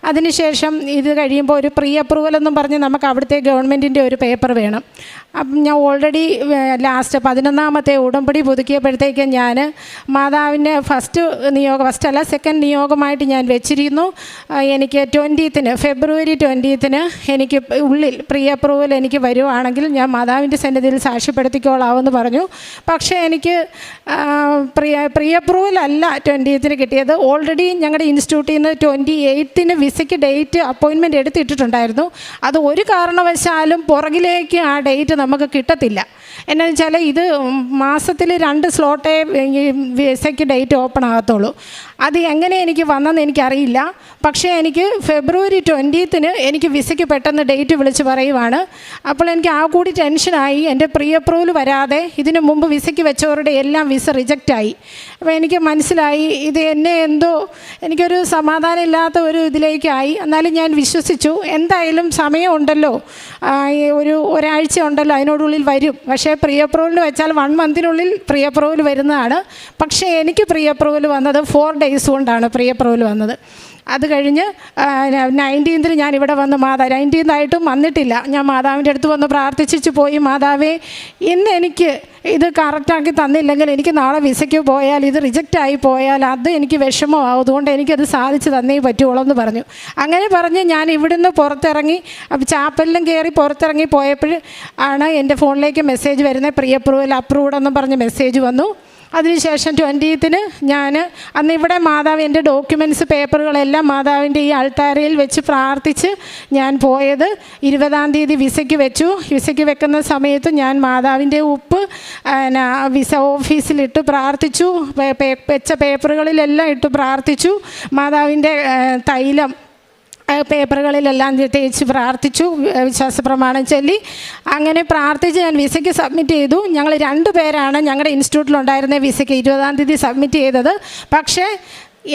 അതിനുശേഷം ഇത് കഴിയുമ്പോൾ ഒരു പ്രീ അപ്രൂവൽ എന്നും പറഞ്ഞ് നമുക്ക് അവിടുത്തെ ഗവൺമെൻറ്റിൻ്റെ ഒരു പേപ്പർ വേണം. അപ്പം ഞാൻ ഓൾറെഡി ലാസ്റ്റ് 11ാമത്തെ ഉടമ്പടി പുതുക്കിയപ്പോഴത്തേക്കും ഞാൻ മാതാവിൻ്റെ സെക്കൻഡ് നിയോഗമായിട്ട് ഞാൻ വെച്ചിരുന്നു. എനിക്ക് 20th February 20th എനിക്ക് ഉള്ളിൽ പ്രീ അപ്രൂവൽ എനിക്ക് വരുവാണെങ്കിൽ ഞാൻ മാതാവിൻ്റെ സന്നിധിയിൽ സാക്ഷ്യപ്പെടുത്തിക്കോളാമെന്ന് പറഞ്ഞു. പക്ഷേ എനിക്ക് പ്രീ അപ്രൂവൽ അല്ല 20th കിട്ടിയത്. ഓൾറെഡി ഞങ്ങളുടെ ഇൻസ്റ്റിറ്റ്യൂട്ടിൽ നിന്ന് 28 വിസയ്ക്ക് ഡേറ്റ് അപ്പോയിൻമെൻറ്റ് എടുത്തിട്ടുണ്ടായിരുന്നു. അത് ഒരു കാരണവശാലും പുറകിലേക്ക് ആ ഡേറ്റ് നമുക്ക് കിട്ടത്തില്ല. എന്നാന്ന് വെച്ചാൽ ഇത് മാസത്തിൽ 2 സ്ലോട്ടേ വിസയ്ക്ക് ഡേറ്റ് ഓപ്പൺ ആകത്തുള്ളൂ. അത് എങ്ങനെ എനിക്ക് വന്നെന്ന് എനിക്കറിയില്ല. പക്ഷേ എനിക്ക് February 20th എനിക്ക് വിസയ്ക്ക് പെട്ടെന്ന് ഡേറ്റ് വിളിച്ച് പറയുവാണ്. അപ്പോൾ എനിക്ക് ആ കൂടി ടെൻഷനായി. എൻ്റെ പ്രീ അപ്രൂവൽ വരാതെ ഇതിനു മുമ്പ് വിസയ്ക്ക് വെച്ചവരുടെ എല്ലാം വിസ റിജക്റ്റായി. അപ്പോൾ എനിക്ക് മനസ്സിലായി ഇത് എന്നെ എനിക്കൊരു സമാധാനം ഇല്ലാത്ത ഒരു ഇതിലേക്കായി. എന്നാലും ഞാൻ വിശ്വസിച്ചു, എന്തായാലും സമയമുണ്ടല്ലോ, ഒരാഴ്ച ഉണ്ടല്ലോ, അതിനോടുള്ളിൽ വരും. പക്ഷേ പ്രീ അപ്രൂവലിന് വെച്ചാൽ 1 monthനുള്ളിൽ പ്രീ അപ്രൂവൽ വരുന്നതാണ്. പക്ഷേ എനിക്ക് പ്രീ അപ്രൂവൽ വന്നത് 4 ഡേയ്സ് കൊണ്ടാണ് പ്രീ അപ്രൂവൽ വന്നത്. അത് കഴിഞ്ഞ് 19th ഞാനിവിടെ വന്ന് 19th ആയിട്ടും വന്നിട്ടില്ല. ഞാൻ മാതാവിൻ്റെ അടുത്ത് വന്ന് പ്രാർത്ഥിച്ചു പോയി, മാതാവേ ഇന്ന് എനിക്ക് ഇത് കറക്റ്റാക്കി തന്നില്ലെങ്കിൽ എനിക്ക് നാളെ വിസയ്ക്ക് പോയാൽ ഇത് റിജക്റ്റായി പോയാൽ അത് എനിക്ക് വിഷമമാവും, അതുകൊണ്ട് എനിക്കത് സാധിച്ചു തന്നേ പറ്റുള്ളൂ എന്ന് പറഞ്ഞു. അങ്ങനെ പറഞ്ഞ് ഞാൻ ഇവിടുന്ന് പുറത്തിറങ്ങി ചാപ്പലിലും കയറി പുറത്തിറങ്ങി പോയപ്പോൾ ആണ് എൻ്റെ ഫോണിലേക്ക് മെസ്സേജ് വരുന്നത്, പ്രീ അപ്രൂവൽ അപ്രൂവ്ഡ് എന്ന് പറഞ്ഞ് മെസ്സേജ് വന്നു. അതിനുശേഷം 20th ഞാൻ അന്ന് ഇവിടെ മാതാവ് എൻ്റെ ഡോക്യുമെൻറ്റ്സ് പേപ്പറുകളെല്ലാം മാതാവിൻ്റെ ഈ അൾത്താരയിൽ വെച്ച് പ്രാർത്ഥിച്ച് ഞാൻ പോയത്. 20ാം തീയതി വിസയ്ക്ക് വെച്ചു. വിസയ്ക്ക് വെക്കുന്ന സമയത്ത് ഞാൻ മാതാവിൻ്റെ ഉപ്പ് വിസ ഓഫീസിലിട്ട് പ്രാർത്ഥിച്ചു, വെച്ച പേപ്പറുകളിലെല്ലാം ഇട്ട് പ്രാർത്ഥിച്ചു. മാതാവിൻ്റെ തൈലം പേപ്പറുകളിലെല്ലാം തേച്ച് പ്രാർത്ഥിച്ചു, വിശ്വാസപ്രമാണം ചൊല്ലി. അങ്ങനെ പ്രാർത്ഥിച്ച് ഞാൻ വിസയ്ക്ക് സബ്മിറ്റ് ചെയ്തു. ഞങ്ങൾ 2 പേരാണ് ഞങ്ങളുടെ ഇൻസ്റ്റിറ്റ്യൂട്ടിലുണ്ടായിരുന്ന വിസയ്ക്ക് 20ാം തീയതി സബ്മിറ്റ് ചെയ്തത്. പക്ഷേ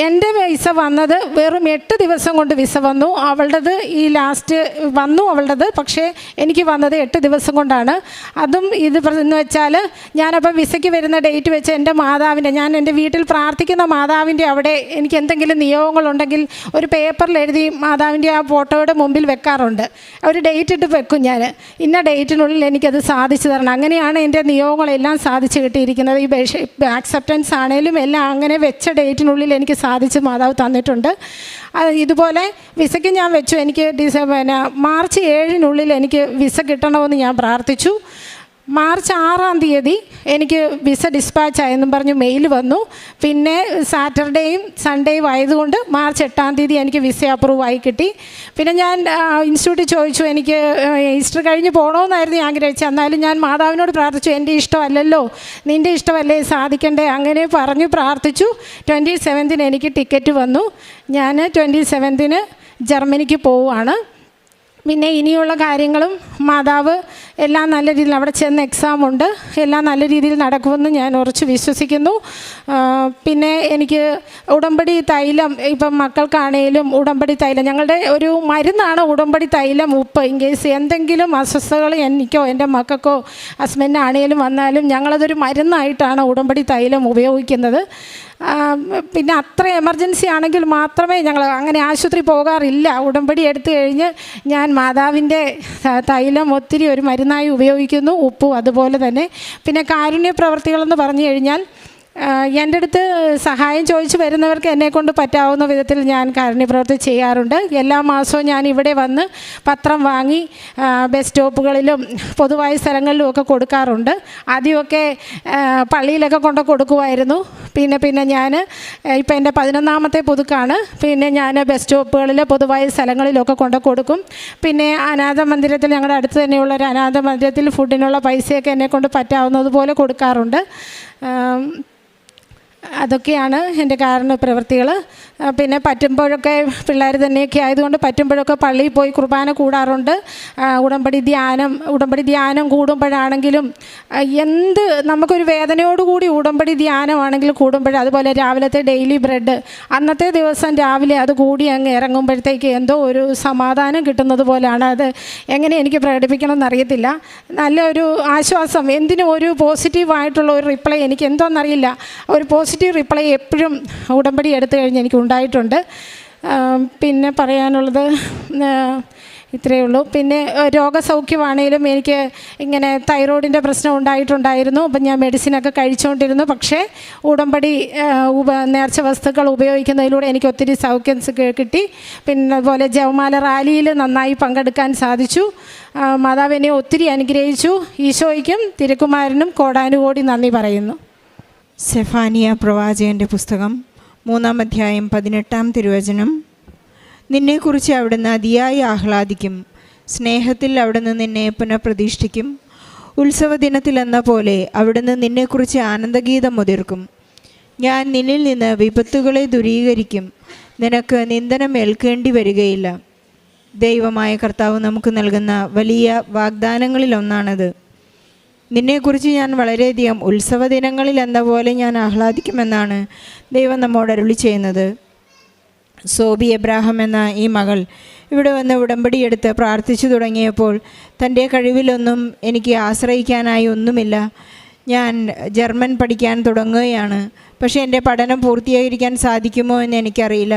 എൻ്റെ വിസ വന്നത് വെറും 8 ദിവസം കൊണ്ട് വിസ വന്നു. അവളുടേത് ഈ ലാസ്റ്റ് വന്നു അവളുടേത്, പക്ഷേ എനിക്ക് വന്നത് 8 ദിവസം കൊണ്ടാണ്. അതും ഇത് എന്ന് വെച്ചാൽ ഞാനപ്പോൾ വിസയ്ക്ക് വരുന്ന ഡേറ്റ് വെച്ച് എൻ്റെ മാതാവിൻ്റെ, ഞാൻ എൻ്റെ വീട്ടിൽ പ്രാർത്ഥിക്കുന്ന മാതാവിൻ്റെ അവിടെ എനിക്ക് എന്തെങ്കിലും നിയോഗങ്ങളുണ്ടെങ്കിൽ ഒരു പേപ്പറിൽ എഴുതി മാതാവിൻ്റെ ആ ഫോട്ടോയുടെ മുമ്പിൽ വെക്കാറുണ്ട്. ഒരു ഡേറ്റ് ഇട്ട് വെക്കും ഞാൻ, ഇന്ന ഡേറ്റിനുള്ളിൽ എനിക്കത് സാധിച്ചു തരണം. അങ്ങനെയാണ് എൻ്റെ നിയോഗങ്ങളെല്ലാം സാധിച്ചു കിട്ടിയിരിക്കുന്നത്. ഈ ആക്സെപ്റ്റൻസ് ആണേലും എല്ലാം അങ്ങനെ വെച്ച ഡേറ്റിനുള്ളിൽ എനിക്ക് സാധിച്ച് മാതാവ് തന്നിട്ടുണ്ട്. ഇതുപോലെ വിസയ്ക്ക് ഞാൻ വെച്ചു. എനിക്ക് മാർച്ച് 7 എനിക്ക് വിസ കിട്ടണമെന്ന് ഞാൻ പ്രാർത്ഥിച്ചു. മാർച്ച് 6 തീയതി എനിക്ക് വിസ ഡിസ്പാച്ച് ആയെന്നും പറഞ്ഞ് മെയിൽ വന്നു. പിന്നെ സാറ്റർഡേയും സൺഡേയും ആയതുകൊണ്ട് മാർച്ച് 8 തീയതി എനിക്ക് വിസ അപ്രൂവ് ആയി കിട്ടി. പിന്നെ ഞാൻ ഇൻസ്റ്റിറ്റ്യൂട്ടിൽ ചോദിച്ചു, എനിക്ക് ഈസ്റ്റർ കഴിഞ്ഞ് പോകണമെന്നായിരുന്നു ഞാൻ ആഗ്രഹിച്ചത്. എന്നാലും ഞാൻ മാതാവിനോട് പ്രാർത്ഥിച്ചു, എൻ്റെ ഇഷ്ടമല്ലല്ലോ, നിൻ്റെ ഇഷ്ടമല്ലേ സാധിക്കണ്ടേ, അങ്ങനെ പറഞ്ഞു പ്രാർത്ഥിച്ചു. 27th എനിക്ക് ടിക്കറ്റ് വന്നു. ഞാൻ 27th ജർമ്മനിക്ക് പോവുകയാണ്. പിന്നെ ഇനിയുള്ള കാര്യങ്ങളും മാതാവ് എല്ലാം നല്ല രീതിയിൽ, അവിടെ ചെന്ന് എക്സാമുണ്ട്, എല്ലാം നല്ല രീതിയിൽ നടക്കുമെന്ന് ഞാൻ ഉറച്ച് വിശ്വസിക്കുന്നു. പിന്നെ എനിക്ക് ഉടമ്പടി തൈലം, ഇപ്പം മക്കൾക്കാണേലും ഉടമ്പടി തൈലം, ഞങ്ങളുടെ ഒരു മരുന്നാണ് ഉടമ്പടി തൈലം ഉപ്പ്. ഇൻ കേസ് എന്തെങ്കിലും അസ്വസ്ഥതകൾ എനിക്കോ എൻ്റെ മക്കൾക്കോ ഹസ്ബൻഡിനാണേലും വന്നാലും ഞങ്ങളതൊരു മരുന്നായിട്ടാണ് ഉടമ്പടി തൈലം ഉപയോഗിക്കുന്നത്. പിന്നെ അത്ര എമർജൻസി ആണെങ്കിൽ മാത്രമേ ഞങ്ങൾ അങ്ങനെ ആശുപത്രി പോകാറില്ല. ഉടമ്പടി എടുത്തു കഴിഞ്ഞ് ഞാൻ മാതാവിൻ്റെ തൈലം ഒത്തിരി ഒരു മരുന്നായി ഉപയോഗിക്കുന്നു, ഉപ്പും അതുപോലെ തന്നെ. പിന്നെ കാരുണ്യ പ്രവർത്തികളെന്ന് പറഞ്ഞു കഴിഞ്ഞാൽ എൻ്റെ അടുത്ത് സഹായം ചോദിച്ച് വരുന്നവർക്ക് എന്നെക്കൊണ്ട് പറ്റാവുന്ന വിധത്തിൽ ഞാൻ കാരുണ്യപ്രവൃത്തി ചെയ്യാറുണ്ട്. എല്ലാ മാസവും ഞാൻ ഇവിടെ വന്ന് പത്രം വാങ്ങി ബസ് സ്റ്റോപ്പുകളിലും പൊതുവായ സ്ഥലങ്ങളിലും ഒക്കെ കൊടുക്കാറുണ്ട്. ആദ്യമൊക്കെ പള്ളിയിലൊക്കെ കൊണ്ട് കൊടുക്കുമായിരുന്നു. പിന്നെ ഞാൻ ഇപ്പം എൻ്റെ 11ാമത്തെ പുതുക്കാണ്. പിന്നെ ഞാൻ ബസ് സ്റ്റോപ്പുകളിൽ പൊതുവായ സ്ഥലങ്ങളിലൊക്കെ കൊണ്ട് കൊടുക്കും. പിന്നെ അനാഥ മന്ദിരത്തിൽ, ഞങ്ങളുടെ അടുത്ത് തന്നെയുള്ള ഒരു അനാഥ മന്ദിരത്തിൽ ഫുഡിനുള്ള പൈസയൊക്കെ എന്നെക്കൊണ്ട് പറ്റാവുന്നതുപോലെ കൊടുക്കാറുണ്ട്. അതൊക്കെയാണ് എൻ്റെ കാരുണ്യ പ്രവൃത്തികൾ. പിന്നെ പറ്റുമ്പോഴൊക്കെ പിള്ളേർ തന്നെയൊക്കെ ആയതുകൊണ്ട് പറ്റുമ്പോഴൊക്കെ പള്ളിയിൽ പോയി കുർബാന കൂടാറുണ്ട്. ഉടമ്പടി ധ്യാനം കൂടുമ്പോഴാണെങ്കിലും എന്ത് നമുക്കൊരു വേദനയോടുകൂടി ഉടമ്പടി ധ്യാനമാണെങ്കിലും കൂടുമ്പോഴതുപോലെ രാവിലത്തെ ഡെയിലി ബ്രെഡ് അന്നത്തെ ദിവസം രാവിലെ അത് കൂടി അങ്ങ് ഇറങ്ങുമ്പോഴത്തേക്ക് എന്തോ ഒരു സമാധാനം കിട്ടുന്നത് പോലെയാണ്. അത് എങ്ങനെ എനിക്ക് പ്രകടിപ്പിക്കണം എന്നറിയത്തില്ല. നല്ലൊരു ആശ്വാസം, എന്തിനും ഒരു പോസിറ്റീവായിട്ടുള്ള ഒരു റിപ്ലൈ എനിക്ക് എന്തോന്നറിയില്ല, ഒരു പോസിറ്റീവ് റിപ്ലൈ എപ്പോഴും ഉടമ്പടി എടുത്തു കഴിഞ്ഞ് എനിക്ക് ഉണ്ടായിട്ടുണ്ട്. പിന്നെ പറയാനുള്ളത് ഇത്രയേ ഉള്ളൂ. പിന്നെ രോഗസൗഖ്യമാണേലും എനിക്ക് ഇങ്ങനെ തൈറോയിഡിൻ്റെ പ്രശ്നം ഉണ്ടായിട്ടുണ്ടായിരുന്നു. അപ്പം ഞാൻ മെഡിസിനൊക്കെ കഴിച്ചുകൊണ്ടിരുന്നു. പക്ഷേ ഉടമ്പടി നേർച്ച വസ്തുക്കൾ ഉപയോഗിക്കുന്നതിലൂടെ എനിക്ക് ഒത്തിരി സൗഖ്യം കിട്ടി. പിന്നെ അതുപോലെ ജവമാല റാലിയിൽ നന്നായി പങ്കെടുക്കാൻ സാധിച്ചു. മാതാവ് എന്നെ ഒത്തിരി അനുഗ്രഹിച്ചു. ഈശോയ്ക്കും തിരുക്കുമാരനും കോടാനുകോടി നന്ദി പറയുന്നു. സെഫാനിയ പ്രവാചകൻ്റെ പുസ്തകം 3-ാം അധ്യായം 18-ാം തിരുവചനം. നിന്നെക്കുറിച്ച് അവിടുന്ന് അതിയായി ആഹ്ലാദിക്കും, സ്നേഹത്തിൽ അവിടുന്ന് നിന്നെ പുനഃപ്രതിഷ്ഠിക്കും. ഉത്സവദിനത്തിലെന്ന പോലെ അവിടുന്ന് നിന്നെക്കുറിച്ച് ആനന്ദഗീതം മുതിർക്കും. ഞാൻ നിന്നിൽ നിന്ന് വിപത്തുകളെ ദൂരീകരിക്കും, നിനക്ക് നിന്ദനം ഏൽക്കേണ്ടി വരികയില്ല. ദൈവമായ കർത്താവ് നമുക്ക് നൽകുന്ന വലിയ വാഗ്ദാനങ്ങളിലൊന്നാണത്. നിന്നെക്കുറിച്ച് ഞാൻ വളരെയധികം ഉത്സവദിനങ്ങളിൽ എന്ന പോലെ ഞാൻ ആഹ്ലാദിക്കുമെന്നാണ് ദൈവം നമ്മോട് അരുളി ചെയ്യുന്നത്. സോബി എബ്രാഹാം എന്ന ഈ മകൾ ഇവിടെ വന്ന് ഉടമ്പടിയെടുത്ത് പ്രാർത്ഥിച്ചു തുടങ്ങിയപ്പോൾ തൻ്റെ കഴിവിലൊന്നും എനിക്ക് ആശ്രയിക്കാനായി ഒന്നുമില്ല, ഞാൻ ജർമ്മൻ പഠിക്കാൻ തുടങ്ങുകയാണ്, പക്ഷേ എൻ്റെ പഠനം പൂർത്തീകരിക്കാൻ സാധിക്കുമോ എന്ന് എനിക്കറിയില്ല.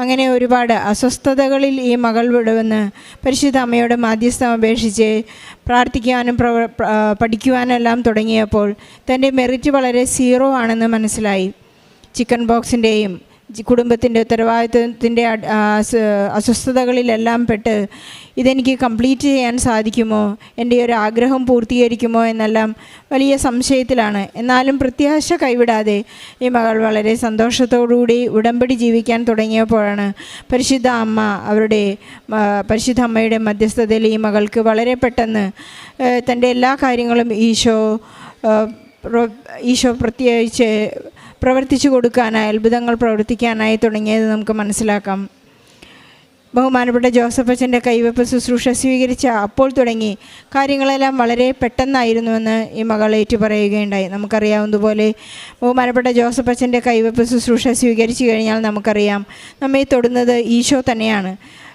അങ്ങനെ ഒരുപാട് അസ്വസ്ഥതകളിൽ ഈ മകൾ വിടുവെന്ന് പരിശുദ്ധ അമ്മയോട് മാധ്യസ്ഥം അപേക്ഷിച്ച് പ്രാർത്ഥിക്കുവാനും പഠിക്കുവാനെല്ലാം തുടങ്ങിയപ്പോൾ തൻ്റെ മെറിറ്റ് വളരെ 0 ആണെന്ന് മനസ്സിലായി. ചിക്കൻ ബോക്സിൻ്റെയും കുടുംബത്തിൻ്റെ ഉത്തരവാദിത്വത്തിൻ്റെ അസ്വസ്ഥതകളിലെല്ലാം പെട്ട് ഇതെനിക്ക് കംപ്ലീറ്റ് ചെയ്യാൻ സാധിക്കുമോ, എൻ്റെ ഒരു ആഗ്രഹം പൂർത്തീകരിക്കുമോ എന്നെല്ലാം വലിയ സംശയത്തിലാണ്. എന്നാലും പ്രത്യാശ കൈവിടാതെ ഈ മകൾ വളരെ സന്തോഷത്തോടുകൂടി ഉടമ്പടി ജീവിക്കാൻ തുടങ്ങിയപ്പോഴാണ് പരിശുദ്ധ അമ്മയുടെ മധ്യസ്ഥതയിൽ ഈ മകൾക്ക് വളരെ പെട്ടെന്ന് തൻ്റെ എല്ലാ കാര്യങ്ങളും ഈശോ പ്രത്യേകിച്ച് പ്രവർത്തിച്ചു കൊടുക്കാനായി, അത്ഭുതങ്ങൾ പ്രവർത്തിക്കാനായി തുടങ്ങിയത് നമുക്ക് മനസ്സിലാക്കാം. ബഹുമാനപ്പെട്ട ജോസഫ് അച്ഛൻ്റെ കൈവെപ്പ് ശുശ്രൂഷ സ്വീകരിച്ച അപ്പോൾ തുടങ്ങി കാര്യങ്ങളെല്ലാം വളരെ പെട്ടെന്നായിരുന്നുവെന്ന് ഈ മകൾ ഏറ്റുപറയുകയുണ്ടായി. നമുക്കറിയാവുന്നതുപോലെ ബഹുമാനപ്പെട്ട ജോസഫ് അച്ഛൻ്റെ കൈവെപ്പ് ശുശ്രൂഷ സ്വീകരിച്ചു കഴിഞ്ഞാൽ നമുക്കറിയാം നമ്മെ തൊടുന്നത് ഈശോ തന്നെയാണ്.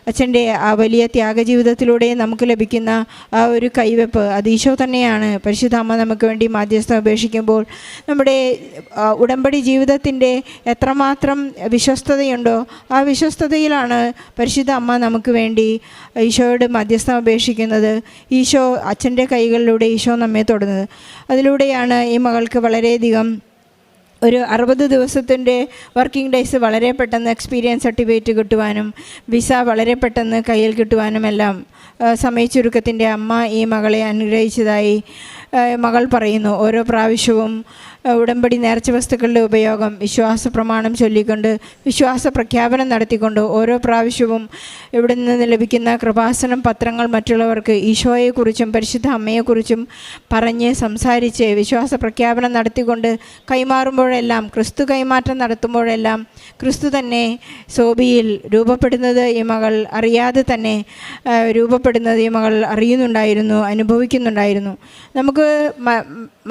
അച്ഛൻ്റെ ആ വലിയ ത്യാഗജീവിതത്തിലൂടെ നമുക്ക് ലഭിക്കുന്ന ആ ഒരു കൈവെപ്പ് അത് ഈശോ തന്നെയാണ്. പരിശുദ്ധ അമ്മ നമുക്ക് വേണ്ടി മാധ്യസ്ഥം അപേക്ഷിക്കുമ്പോൾ നമ്മുടെ ഉടമ്പടി ജീവിതത്തിൻ്റെ എത്രമാത്രം വിശ്വസ്തതയുണ്ടോ ആ വിശ്വസ്തതയിലാണ് പരിശുദ്ധ അമ്മ നമുക്ക് വേണ്ടി ഈശോയോട് മധ്യസ്ഥം അപേക്ഷിക്കുന്നത്. ഈശോ അച്ഛൻ്റെ കൈകളിലൂടെ ഈശോ നമ്മെ തൊടുന്നത്. അതിലൂടെയാണ് ഈ മകൾക്ക് വളരെയധികം ഒരു 60 ദിവസത്തിൻ്റെ വർക്കിംഗ് ഡേയ്സ് വളരെ പെട്ടെന്ന് എക്സ്പീരിയൻസ് സർട്ടിഫിക്കറ്റ് കിട്ടുവാനും വിസ വളരെ പെട്ടെന്ന് കയ്യിൽ കിട്ടുവാനും എല്ലാം സമയച്ചുരുക്കത്തിൻ്റെ അമ്മ ഈ മകളെ അനുഗ്രഹിച്ചതായി മകൾ പറയുന്നു. ഓരോ പ്രാവശ്യവും ഉടമ്പടി നേർച്ച വസ്തുക്കളുടെ ഉപയോഗം വിശ്വാസ പ്രമാണം ചൊല്ലിക്കൊണ്ട് വിശ്വാസ പ്രഖ്യാപനം നടത്തിക്കൊണ്ട് ഓരോ പ്രാവശ്യവും ഇവിടെ നിന്ന് ലഭിക്കുന്ന കൃപാസനം പത്രങ്ങൾ മറ്റുള്ളവർക്ക് ഈശോയെക്കുറിച്ചും പരിശുദ്ധ അമ്മയെക്കുറിച്ചും പറഞ്ഞ് സംസാരിച്ച് വിശ്വാസ പ്രഖ്യാപനം നടത്തിക്കൊണ്ട് കൈമാറുമ്പോഴെല്ലാം, ക്രിസ്തു കൈമാറ്റം നടത്തുമ്പോഴെല്ലാം ക്രിസ്തു തന്നെ സോബിയിൽ രൂപപ്പെടുന്നത് ഈ മകൾ അറിയാതെ തന്നെ രൂപപ്പെടുന്നത് ഈ മകൾ അറിയുന്നുണ്ടായിരുന്നു, അനുഭവിക്കുന്നുണ്ടായിരുന്നു. നമുക്ക്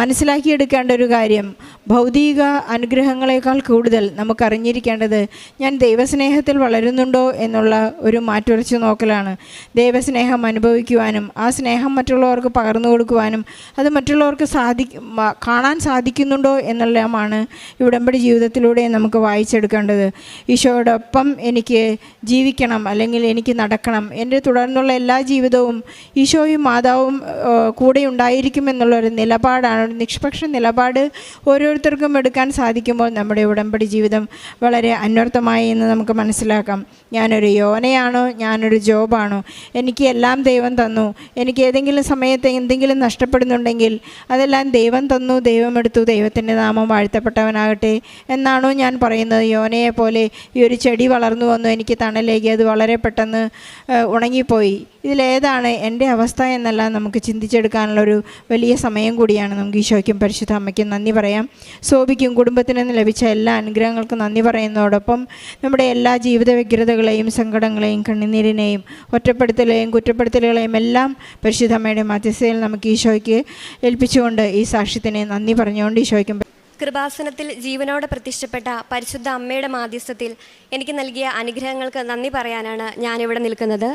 മനസ്സിലാക്കിയെടുക്കേണ്ട ഒരു കാര്യം, ഭൗതിക അനുഗ്രഹങ്ങളെക്കാൾ കൂടുതൽ നമുക്കറിഞ്ഞിരിക്കേണ്ടത് ഞാൻ ദൈവസ്നേഹത്തിൽ വളരുന്നുണ്ടോ എന്നുള്ള ഒരു മാറ്റുരച്ച് നോക്കലാണ്. ദൈവസ്നേഹം അനുഭവിക്കുവാനും ആ സ്നേഹം മറ്റുള്ളവർക്ക് പകർന്നു കൊടുക്കുവാനും അത് മറ്റുള്ളവർക്ക് കാണാൻ സാധിക്കുന്നുണ്ടോ എന്നെല്ലാമാണ് ഉടമ്പടി ജീവിതത്തിലൂടെ നമുക്ക് വായിച്ചെടുക്കേണ്ടത്. ഈശോയോടൊപ്പം എനിക്ക് ജീവിക്കണം, അല്ലെങ്കിൽ എനിക്ക് നടക്കണം, എൻ്റെ തുടർന്നുള്ള എല്ലാ ജീവിതവും ഈശോയും മാതാവും കൂടെ ഉണ്ടായിരിക്കുമെന്നുള്ളൊരു നിലപാടാണ്, ഒരു നിഷ്പക്ഷ നിലപാട് ഓരോരുത്തർക്കും എടുക്കാൻ സാധിക്കുമ്പോൾ നമ്മുടെ ഉടമ്പടി ജീവിതം വളരെ അന്വർത്ഥമായി എന്ന് നമുക്ക് മനസ്സിലാക്കാം. ഞാനൊരു യോനയാണോ, ഞാനൊരു ജോബാണോ, എനിക്ക് എല്ലാം ദൈവം തന്നു, എനിക്ക് ഏതെങ്കിലും സമയത്ത് എന്തെങ്കിലും നഷ്ടപ്പെടുന്നുണ്ടെങ്കിൽ അതെല്ലാം ദൈവം തന്നു, ദൈവം എടുത്തു, ദൈവത്തിൻ്റെ നാമം വാഴ്ത്തപ്പെട്ടവനാകട്ടെ എന്നാണോ ഞാൻ പറയുന്നത്? യോനയെ പോലെ ഈ ഒരു ചെടി വളർന്നു വന്നു, എനിക്ക് തണലേകി, അത് വളരെ പെട്ടെന്ന് ഉണങ്ങിപ്പോയി. ഇതിലേതാണ് എൻ്റെ അവസ്ഥ എന്നെല്ലാം നമുക്ക് ചിന്തിച്ചെടുക്കാനുള്ളൊരു വലിയ സമയം കൂടിയാണ്. നമുക്ക് ഈശോയ്ക്കും പരിശുദ്ധ അമ്മയ്ക്കും നന്ദി പറയാം. സോബിക്കും കുടുംബത്തിൽ നിന്ന് ലഭിച്ച എല്ലാ അനുഗ്രഹങ്ങൾക്കും നന്ദി പറയുന്നതോടൊപ്പം നമ്മുടെ എല്ലാ ജീവിത വ്യഗ്രതകളെയും സങ്കടങ്ങളെയും കണ്ണുനീരിനെയും ഒറ്റപ്പെടുത്തലെയും കുറ്റപ്പെടുത്തലുകളെയും എല്ലാം പരിശുദ്ധ അമ്മയുടെ മധ്യസ്ഥയിൽ നമുക്ക് ഈശോയ്ക്ക് ഏൽപ്പിച്ചുകൊണ്ട് ഈ സാക്ഷ്യത്തിന് നന്ദി പറഞ്ഞുകൊണ്ട് ഈശോയ്ക്കും കൃപാസനത്തിൽ ജീവനോടെ പ്രത്യക്ഷപ്പെട്ട പരിശുദ്ധ അമ്മയുടെ മാധ്യസ്ഥത്തിൽ എനിക്ക് നൽകിയ അനുഗ്രഹങ്ങൾക്ക് നന്ദി പറയാനാണ് ഞാനിവിടെ നിൽക്കുന്നത്.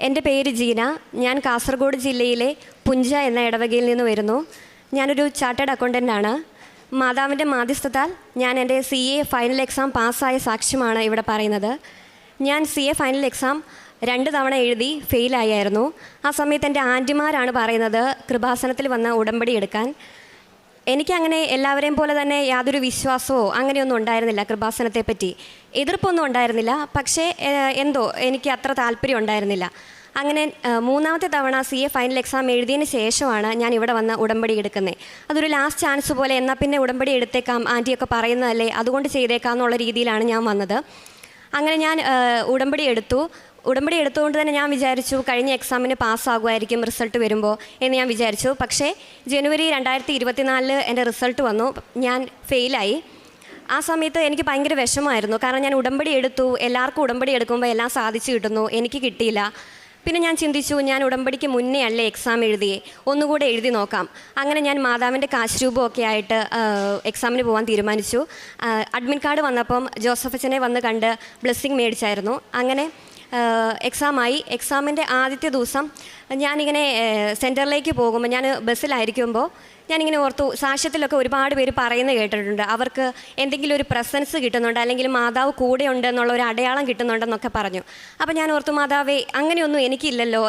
എൻ്റെ പേര് ജീന. ഞാൻ കാസർഗോഡ് ജില്ലയിലെ പുഞ്ച എന്ന ഇടവകയിൽ നിന്ന് വരുന്നു. ഞാനൊരു ചാർട്ടേഡ് അക്കൗണ്ടൻ്റാണ്. മാതാവിൻ്റെ മാധ്യസ്ഥത്താൽ ഞാൻ എൻ്റെ CA ഫൈനൽ എക്സാം പാസ്സായ സാക്ഷ്യമാണ് ഇവിടെ പറയുന്നത്. ഞാൻ CA ഫൈനൽ എക്സാം 2 തവണ എഴുതി ഫെയിലായിരുന്നു. ആ സമയത്ത് എൻ്റെ ആൻറ്റിമാരാണ് പറയുന്നത് കൃപാസനത്തിൽ വന്ന് ഉടമ്പടി എടുക്കാൻ. എനിക്കങ്ങനെ എല്ലാവരെയും പോലെ തന്നെ യാതൊരു വിശ്വാസമോ അങ്ങനെയൊന്നും ഉണ്ടായിരുന്നില്ല. കൃപാസനത്തെ പറ്റി എതിർപ്പൊന്നും ഉണ്ടായിരുന്നില്ല. പക്ഷേ എന്തോ എനിക്ക് അത്ര താല്പര്യം ഉണ്ടായിരുന്നില്ല. അങ്ങനെ 3ാമത്തെ തവണ CA ഫൈനൽ എക്സാം എഴുതിയതിന് ശേഷമാണ് ഞാൻ ഇവിടെ വന്ന് ഉടമ്പടി എടുക്കുന്നത്. അതൊരു ലാസ്റ്റ് ചാൻസ് പോലെ, എന്നാൽ പിന്നെ ഉടമ്പടി എടുത്തേക്കാം, ആൻറ്റിയൊക്കെ പറയുന്നതല്ലേ, അതുകൊണ്ട് ചെയ്തേക്കാം എന്നുള്ള രീതിയിലാണ് ഞാൻ വന്നത്. അങ്ങനെ ഞാൻ ഉടമ്പടി എടുത്തുകൊണ്ട് തന്നെ ഞാൻ വിചാരിച്ചു കഴിഞ്ഞ എക്സാമിന് പാസ്സാകുമായിരിക്കും റിസൾട്ട് വരുമ്പോൾ എന്ന് ഞാൻ വിചാരിച്ചു. പക്ഷേ ജനുവരി 2024 എൻ്റെ റിസൾട്ട് വന്നു. ഞാൻ ഫെയിലായി. ആ സമയത്ത് എനിക്ക് ഭയങ്കര വിഷമമായിരുന്നു. കാരണം ഞാൻ ഉടമ്പടി എടുത്തു, എല്ലാവർക്കും ഉടമ്പടി എടുക്കുമ്പോൾ എല്ലാം സാധിച്ചു കിട്ടുന്നു, എനിക്ക് കിട്ടിയില്ല. പിന്നെ ഞാൻ ചിന്തിച്ചു, ഞാൻ ഉടമ്പടിക്ക് മുന്നേ അല്ലേ എക്സാം എഴുതിയേ, ഒന്നുകൂടെ എഴുതി നോക്കാം. അങ്ങനെ ഞാൻ മാതാവിൻ്റെ കാശ് രൂപമൊക്കെ ആയിട്ട് എക്സാമിന് പോകാൻ തീരുമാനിച്ചു. അഡ്മിറ്റ് കാർഡ് വന്നപ്പം ജോസഫ് അച്ഛനെ വന്ന് കണ്ട് ബ്ലെസ്സിങ് മേടിച്ചായിരുന്നു. അങ്ങനെ എക്സാമായി. എക്സാമിൻ്റെ ആദ്യത്തെ ദിവസം ഞാനിങ്ങനെ സെൻറ്ററിലേക്ക് പോകുമ്പോൾ, ഞാൻ ബസ്സിലായിരിക്കുമ്പോൾ ഞാനിങ്ങനെ ഓർത്തു, സാക്ഷ്യത്തിലൊക്കെ ഒരുപാട് പേര് പറയുന്നത് കേട്ടിട്ടുണ്ട്, അവർക്ക് എന്തെങ്കിലും ഒരു പ്രസൻസ് കിട്ടുന്നുണ്ട്, അല്ലെങ്കിൽ മാതാവ് കൂടെ ഉണ്ട് എന്നുള്ള ഒരു അടയാളം കിട്ടുന്നുണ്ടെന്നൊക്കെ പറഞ്ഞു. അപ്പോൾ ഞാൻ ഓർത്തു, മാതാവേ അങ്ങനെയൊന്നും എനിക്കില്ലല്ലോ,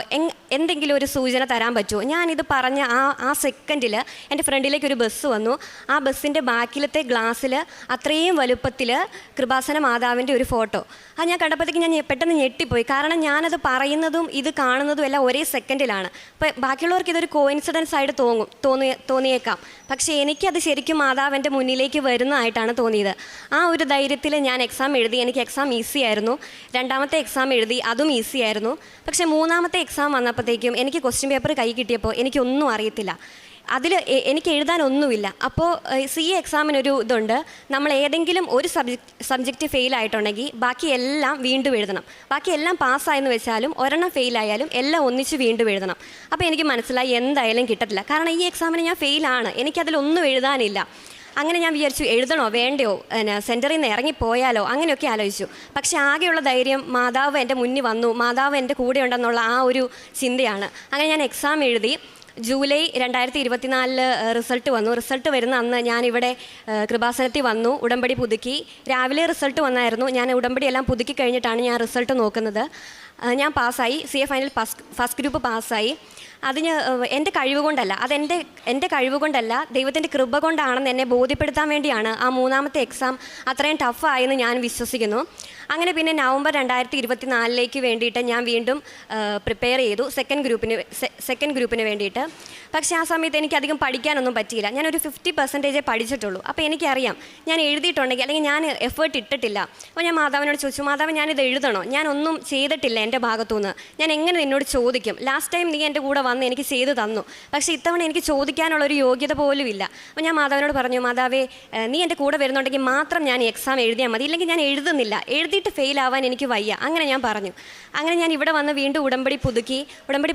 എന്തെങ്കിലും ഒരു സൂചന തരാൻ പറ്റുമോ? ഞാനിത് പറഞ്ഞ ആ സെക്കൻഡിൽ എൻ്റെ ഫ്രണ്ടിലേക്ക് ഒരു ബസ് വന്നു. ആ ബസ്സിൻ്റെ ബാക്കിലത്തെ ഗ്ലാസ്സിൽ അത്രയും വലുപ്പത്തിൽ കൃപാസന മാതാവിൻ്റെ ഒരു ഫോട്ടോ. അത് ഞാൻ കണ്ടപ്പോഴത്തേക്ക് ഞാൻ പെട്ടെന്ന് ഞെട്ടിപ്പോയി. കാരണം ഞാനത് പറയുന്നതും ഇത് കാണുന്നതും എല്ലാം ഒരേ സെക്കൻഡിലാണ്. അപ്പോൾ ബാക്കിയുള്ളവർക്ക് ഇതൊരു കോയിൻസിഡൻസ് ആയിട്ട് തോന്നിയേക്കാം, പക്ഷേ എനിക്കത് ശരിക്കും മാതാവിൻ്റെ മുന്നിലേക്ക് വരുന്നതായിട്ടാണ് തോന്നിയത്. ആ ഒരു ധൈര്യത്തിൽ ഞാൻ എക്സാം എഴുതി. എനിക്ക് എക്സാം ഈസി ആയിരുന്നു. രണ്ടാമത്തെ എക്സാം എഴുതി, അതും ഈസി ആയിരുന്നു. പക്ഷേ മൂന്നാമത്തെ എക്സാം വന്നപ്പോഴത്തേക്കും എനിക്ക് ക്വസ്റ്റ്യൻ പേപ്പർ കൈ കിട്ടിയപ്പോൾ എനിക്കൊന്നും അറിയത്തില്ല. അതിൽ എനിക്ക് എഴുതാനൊന്നുമില്ല. അപ്പോൾ CA എക്സാമിനൊരു ഇതുണ്ട്, നമ്മൾ ഏതെങ്കിലും ഒരു സബ്ജക്റ്റ് ഫെയിൽ ആയിട്ടുണ്ടെങ്കിൽ ബാക്കി എല്ലാം വീണ്ടും എഴുതണം. ബാക്കി എല്ലാം പാസ്സായെന്ന് വെച്ചാലും ഒരെണ്ണം ഫെയിലായാലും എല്ലാം ഒന്നിച്ച് വീണ്ടും എഴുതണം. അപ്പോൾ എനിക്ക് മനസ്സിലായി എന്തായാലും കിട്ടത്തില്ല, കാരണം ഈ എക്സാമിന് ഞാൻ ഫെയിലാണ്, എനിക്കതിലൊന്നും എഴുതാനില്ല. അങ്ങനെ ഞാൻ വിചാരിച്ചു, എഴുതണോ വേണ്ടയോ, സെൻറ്ററിൽ നിന്ന് ഇറങ്ങിപ്പോയാലോ, അങ്ങനെയൊക്കെ ആലോചിച്ചു. പക്ഷേ ആകെയുള്ള ധൈര്യം മാതാവ് എൻ്റെ മുന്നിൽ വന്നു, മാതാവ് എൻ്റെ കൂടെ ഉണ്ടെന്നുള്ള ആ ഒരു ചിന്തയാണ്. അങ്ങനെ ഞാൻ എക്സാം എഴുതി. ജൂലൈ 2024 റിസൾട്ട് വന്നു. റിസൾട്ട് വരുന്ന അന്ന് ഞാനിവിടെ കൃപാസനത്തിൽ വന്നു, ഉടമ്പടി പുതുക്കി. രാവിലെ റിസൾട്ട് വന്നായിരുന്നു. ഞാൻ ഉടമ്പടി എല്ലാം പുതുക്കി കഴിഞ്ഞിട്ടാണ് ഞാൻ റിസൾട്ട് നോക്കുന്നത്. ഞാൻ പാസ്സായി, CA ഫൈനൽ ഫസ്റ്റ് ഗ്രൂപ്പ് പാസ്സായി. അതിന് എൻ്റെ കഴിവ് കൊണ്ടല്ല, എൻ്റെ കഴിവ് കൊണ്ടല്ല, ദൈവത്തിൻ്റെ കൃപ കൊണ്ടാണെന്ന് എന്നെ ബോധ്യപ്പെടുത്താൻ വേണ്ടിയാണ് ആ മൂന്നാമത്തെ എക്സാം അത്രയും ടഫായെന്ന് ഞാൻ വിശ്വസിക്കുന്നു. അങ്ങനെ പിന്നെ നവംബർ 2024 വേണ്ടിയിട്ട് ഞാൻ വീണ്ടും പ്രിപ്പയർ ചെയ്തു സെക്കൻഡ് ഗ്രൂപ്പിന് വേണ്ടിയിട്ട്. പക്ഷേ ആ സമയത്ത് എനിക്ക് അധികം പഠിക്കാനൊന്നും പറ്റിയില്ല. ഞാനൊരു 50% പഠിച്ചിട്ടുള്ളൂ. അപ്പോൾ എനിക്കറിയാം ഞാൻ എഴുതിയിട്ടുണ്ടെങ്കിൽ, അല്ലെങ്കിൽ ഞാൻ എഫേർട്ട് ഇട്ടിട്ടില്ല. അപ്പോൾ ഞാൻ മാതാവിനോട് ചോദിച്ചു, മാതാവ് ഞാനിത് എഴുതണോ? ഞാനൊന്നും ചെയ്തിട്ടില്ല എൻ്റെ ഭാഗത്തുനിന്ന്, ഞാൻ എങ്ങനെ നിന്നോട് ചോദിക്കും? ലാസ്റ്റ് ടൈം നീ എൻ്റെ കൂടെ വന്ന് എനിക്ക് ചെയ്തു തന്നു, പക്ഷേ ഇത്തവണ എനിക്ക് ചോദിക്കാനുള്ളൊരു യോഗ്യത പോലും ഇല്ല. അപ്പോൾ ഞാൻ മാതാവിനോട് പറഞ്ഞു, മാതാവേ നീ എൻ്റെ കൂടെ വരുന്നുണ്ടെങ്കിൽ മാത്രം ഞാൻ ഈ എക്സാം എഴുതിയാൽ മതി, ഇല്ലെങ്കിൽ ഞാൻ എഴുതുന്നില്ല, എഴുതിയിട്ട് ഫെയിലാവാൻ എനിക്ക് വയ്യ. അങ്ങനെ ഞാൻ പറഞ്ഞു. അങ്ങനെ ഞാൻ ഇവിടെ വന്ന് വീണ്ടും ഉടമ്പടി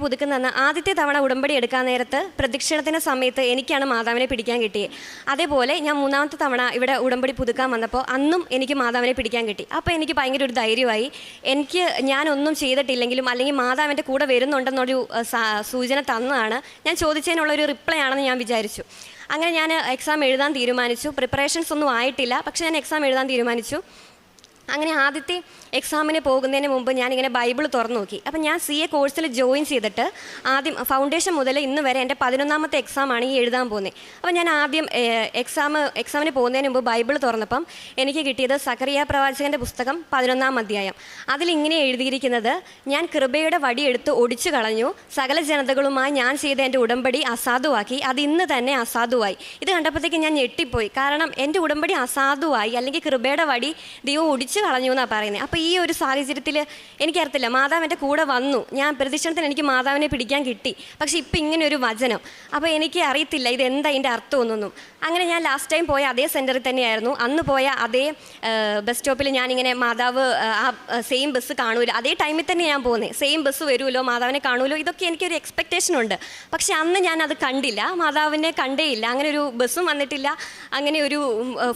പുതുക്കുന്ന ആദ്യത്തെ തവണ ഉടമ്പടി എടുക്കാൻ നേരത്ത് പ്രദക്ഷിണത്തിൻ്റെ സമയത്ത് എനിക്കാണ് മാതാവിനെ പിടിക്കാൻ കിട്ടിയത്. അതേപോലെ ഞാൻ മൂന്നാമത്തെ തവണ ഇവിടെ ഉടമ്പടി പുതുക്കാൻ വന്നപ്പോൾ അന്നും എനിക്ക് മാതാവിനെ പിടിക്കാൻ കിട്ടി. അപ്പോൾ എനിക്ക് ഭയങ്കര ഒരു ധൈര്യമായി. എനിക്ക് ഞാനൊന്നും ചെയ്തിട്ടില്ലെങ്കിലും അല്ലെങ്കിൽ മാതാവിൻ്റെ കൂടെ വരുന്നുണ്ടെന്നൊരു സൂചന തന്നതാണ്, ഞാൻ ചോദിച്ചതിനുള്ളൊരു റിപ്ലൈ ആണെന്ന് ഞാൻ വിചാരിച്ചു. അങ്ങനെ ഞാൻ എക്സാം എഴുതാൻ തീരുമാനിച്ചു. പ്രിപ്പറേഷൻസ് ഒന്നും ആയിട്ടില്ല, പക്ഷേ ഞാൻ എക്സാം എഴുതാൻ തീരുമാനിച്ചു. അങ്ങനെ ആദ്യത്തെ എക്സാമിന് പോകുന്നതിന് മുമ്പ് ഞാനിങ്ങനെ ബൈബിൾ തുറന്നു നോക്കി. അപ്പം ഞാൻ CA കോഴ്സിൽ ജോയിൻ ചെയ്തിട്ട് ആദ്യം ഫൗണ്ടേഷൻ മുതൽ ഇന്ന് വരെ എൻ്റെ 11ാമത്തെ എക്സാമാണ് ഈ എഴുതാൻ പോകുന്നത്. അപ്പോൾ ഞാൻ ആദ്യം എക്സാമിന് പോകുന്നതിന് മുമ്പ് ബൈബിൾ തുറന്നപ്പം എനിക്ക് കിട്ടിയത് സക്കറിയ പ്രവാചകൻ്റെ പുസ്തകം 11ാം അധ്യായം. അതിലിങ്ങനെ എഴുതിയിരിക്കുന്നത്, ഞാൻ കൃപയുടെ വടിയെടുത്ത് ഒടിച്ചു കളഞ്ഞു, സകല ജനതകളുമായി ഞാൻ ചെയ്ത എൻ്റെ ഉടമ്പടി അസാധുവാക്കി, അത് ഇന്ന് തന്നെ അസാധുവായി. ഇത് കണ്ടപ്പോഴത്തേക്ക് ഞാൻ ഞെട്ടിപ്പോയി. കാരണം എൻ്റെ ഉടമ്പടി അസാധുവായി, അല്ലെങ്കിൽ കൃപയുടെ വടി ദൈവം ഒടിച്ചു കളഞ്ഞു എന്നാണ് പറയുന്നത്. അപ്പോൾ ഈ ഒരു സാഹചര്യത്തിൽ എനിക്കറിയത്തില്ല, മാതാവ് എൻ്റെ കൂടെ വന്നു, ഞാൻ പ്രദക്ഷിണത്തിന് എനിക്ക് മാതാവിനെ പിടിക്കാൻ കിട്ടി, പക്ഷേ ഇപ്പം ഇങ്ങനെ ഒരു വചനം, അപ്പോൾ എനിക്ക് അറിയത്തില്ല ഇതെന്താ ഇതിൻ്റെ അർത്ഥമൊന്നും. അങ്ങനെ ഞാൻ ലാസ്റ്റ് ടൈം പോയ അതേ സെൻറ്ററിൽ തന്നെയായിരുന്നു, അന്ന് പോയ അതേ ബസ് സ്റ്റോപ്പിൽ ഞാനിങ്ങനെ മാതാവ് ആ സെയിം ബസ് കാണുമല്ലോ, അതേ ടൈമിൽ തന്നെ ഞാൻ പോകുന്നത്, സെയിം ബസ് വരുമല്ലോ, മാതാവിനെ കാണുമല്ലോ, ഇതൊക്കെ എനിക്കൊരു എക്സ്പെക്റ്റേഷൻ ഉണ്ട്. പക്ഷേ അന്ന് ഞാനത് കണ്ടില്ല, മാതാവിനെ കണ്ടേയില്ല, അങ്ങനെ ഒരു ബസ്സും വന്നിട്ടില്ല, അങ്ങനെ ഒരു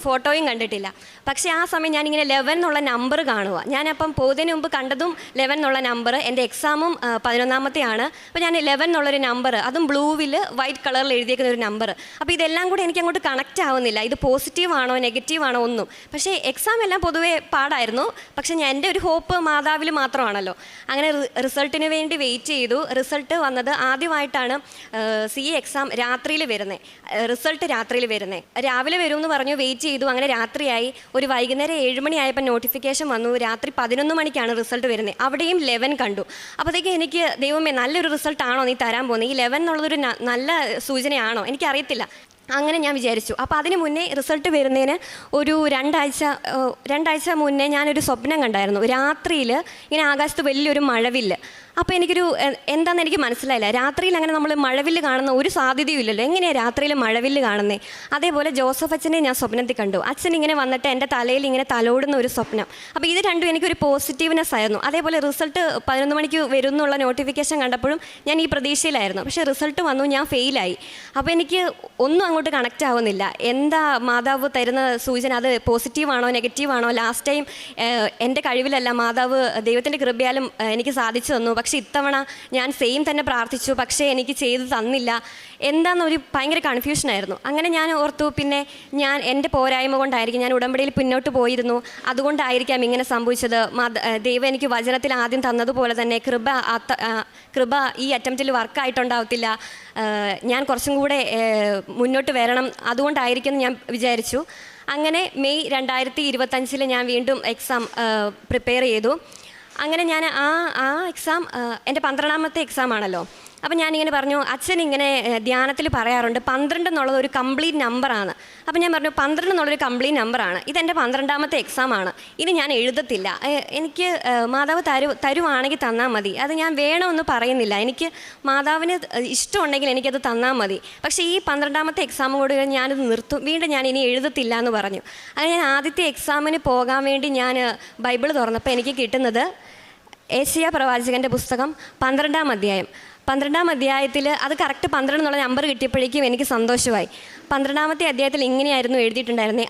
ഫോട്ടോയും കണ്ടിട്ടില്ല. പക്ഷേ ആ സമയം ഞാനിങ്ങനെ 11 എന്നുള്ള നമ്പർ കാണുക. ഞാനപ്പം പോകുന്നതിന് മുമ്പ് കണ്ടതും 11 എന്നുള്ള നമ്പർ, എൻ്റെ എക്സാമും 11ാമത്തെയാണ്. അപ്പോൾ ഞാൻ 11 എന്നുള്ളൊരു നമ്പർ, അതും ബ്ലൂവിൽ വൈറ്റ് കളറിൽ എഴുതിയേക്കുന്ന ഒരു നമ്പർ. അപ്പോൾ ഇതെല്ലാം കൂടി എനിക്ക് അങ്ങോട്ട് കണക്റ്റ് ആവുന്നില്ല, ഇത് പോസിറ്റീവാണോ നെഗറ്റീവാണോ ഒന്നും. പക്ഷേ എക്സാം എല്ലാം പൊതുവേ പാടായിരുന്നു, പക്ഷേ എൻ്റെ ഒരു ഹോപ്പ് മാതാവിൽ മാത്രമാണല്ലോ. അങ്ങനെ റിസൾട്ടിന് വേണ്ടി വെയിറ്റ് ചെയ്തു. റിസൾട്ട് വന്നത് ആദ്യമായിട്ടാണ് CA എക്സാം രാത്രിയിൽ വരുന്നത്, റിസൾട്ട് രാത്രിയിൽ വരുന്നത്. രാവിലെ വരുമെന്ന് പറഞ്ഞു, വെയിറ്റ് ചെയ്തു. അങ്ങനെ രാത്രിയായി. ഒരു വൈകുന്നേരം 7 മണിയായപ്പോൾ നോട്ടിഫിക്കേഷൻ വന്നു, രാത്രി 11 മണിക്കാണ് റിസൾട്ട് വരുന്നത്. അവിടെയും 11 കണ്ടു. അപ്പോഴത്തേക്ക് എനിക്ക്, ദൈവമേ നല്ലൊരു റിസൾട്ടാണോ നീ തരാൻ പോകുന്നത്, ഈ 11 എന്നുള്ളതൊരു നല്ല സൂചനയാണോ, എനിക്കറിയത്തില്ല. അങ്ങനെ ഞാൻ വിചാരിച്ചു. അപ്പോൾ അതിന് മുന്നേ റിസൾട്ട് വരുന്നതിന് ഒരു രണ്ടാഴ്ച മുന്നേ ഞാനൊരു സ്വപ്നം കണ്ടായിരുന്നു. രാത്രിയിൽ ഇങ്ങനെ ആകാശത്ത് വലിയൊരു മഴവില്ല്. അപ്പോൾ എനിക്കൊരു എന്താണെന്ന് എനിക്ക് മനസ്സിലായില്ല. രാത്രിയിൽ അങ്ങനെ നമ്മൾ മഴവില്ല് കാണുന്ന ഒരു സാധ്യതയും ഇല്ലല്ലോ, എങ്ങനെയാണ് രാത്രിയിൽ മഴവില്ല് കാണുന്നത്? അതേപോലെ ജോസഫ് അച്ഛനെ ഞാൻ സ്വപ്നത്തിൽ കണ്ടു. അച്ഛൻ ഇങ്ങനെ വന്നിട്ട് എൻ്റെ തലയിൽ ഇങ്ങനെ തലോടുന്ന ഒരു സ്വപ്നം. അപ്പോൾ ഇത് രണ്ടും എനിക്കൊരു പോസിറ്റീവ്നെസ് ആയിരുന്നു. അതേപോലെ റിസൾട്ട് 11 മണിക്ക് വരും എന്നുള്ള നോട്ടിഫിക്കേഷൻ കണ്ടപ്പോഴും ഞാൻ ഈ പ്രതീക്ഷയിലായിരുന്നു. പക്ഷേ റിസൾട്ട് വന്നു, ഞാൻ ഫെയിലായി. അപ്പോൾ എനിക്ക് ഒന്നും അങ്ങോട്ട് കണക്റ്റ് ആവുന്നില്ല. എന്താ മാതാവ് തരുന്ന സൂചന, അത് പോസിറ്റീവാണോ നെഗറ്റീവാണോ? ലാസ്റ്റ് ടൈം എൻ്റെ കഴിവിലല്ല, മാതാവ് ദൈവത്തിൻ്റെ കൃപയാലും എനിക്ക് സാധിച്ചു തന്നു. പക്ഷേ ഇത്തവണ ഞാൻ സെയിം തന്നെ പ്രാർത്ഥിച്ചു, പക്ഷേ എനിക്ക് ചെയ്ത് തന്നില്ല. എന്താണെന്നൊരു ഭയങ്കര കൺഫ്യൂഷനായിരുന്നു. അങ്ങനെ ഞാൻ ഓർത്തു, പിന്നെ ഞാൻ എൻ്റെ പോരായ്മ കൊണ്ടായിരിക്കും, ഞാൻ ഉടമ്പടിയിൽ പിന്നോട്ട് പോയിരുന്നു, അതുകൊണ്ടായിരിക്കാം ഇങ്ങനെ സംഭവിച്ചത്. ദൈവം എനിക്ക് വചനത്തിൽ ആദ്യം തന്നതുപോലെ തന്നെ കൃപ ഈ അറ്റംപ്റ്റിൽ വർക്കായിട്ടുണ്ടാവത്തില്ല, ഞാൻ കുറച്ചും കൂടെ മുന്നോട്ട് വരണം, അതുകൊണ്ടായിരിക്കും എന്ന് ഞാൻ വിചാരിച്ചു. അങ്ങനെ മെയ് 2025 ഞാൻ വീണ്ടും എക്സാം പ്രിപ്പയർ ചെയ്തു. അങ്ങനെ ഞാൻ ആ എക്സാം എൻ്റെ 12ാമത്തെ എക്സാം ആണല്ലോ. അപ്പം ഞാനിങ്ങനെ പറഞ്ഞു, അച്ഛൻ ഇങ്ങനെ ധ്യാനത്തിൽ പറയാറുണ്ട് 12 എന്നുള്ളത് ഒരു കംപ്ലീറ്റ് നമ്പറാണ്. അപ്പം ഞാൻ പറഞ്ഞു 12 എന്നുള്ളൊരു കംപ്ലീറ്റ് നമ്പറാണ്, ഇതെൻ്റെ 12ാമത്തെ എക്സാമാണ്, ഇനി ഞാൻ എഴുതത്തില്ല, എനിക്ക് മാതാവ് തരുവാണെങ്കിൽ തന്നാൽ മതി, അത് ഞാൻ വേണമെന്ന് പറയുന്നില്ല, എനിക്ക് മാതാവിന് ഇഷ്ടമുണ്ടെങ്കിൽ എനിക്കത് തന്നാൽ മതി, പക്ഷേ ഈ 12ാമത്തെ എക്സാം കൂടി ഞാനത് നിർത്തും, വീണ്ടും ഞാൻ ഇനി എഴുതത്തില്ല എന്ന് പറഞ്ഞു. അങ്ങനെ ഞാൻ ആദ്യത്തെ എക്സാമിന് പോകാൻ വേണ്ടി ഞാൻ ബൈബിൾ തുറന്നപ്പോൾ എനിക്ക് കിട്ടുന്നത് ഏശയ്യാ പ്രവാചകൻ്റെ പുസ്തകം 12ാം അധ്യായം. 12ാം അധ്യായത്തിൽ അത് കറക്റ്റ് 12 എന്നുള്ള നമ്പർ കിട്ടിയപ്പോഴേക്കും എനിക്ക് സന്തോഷമായി. 12ാമത്തെ അധ്യായത്തിൽ ഇങ്ങനെയായിരുന്നു എഴുതിയിട്ടുണ്ടായിരുന്നത്,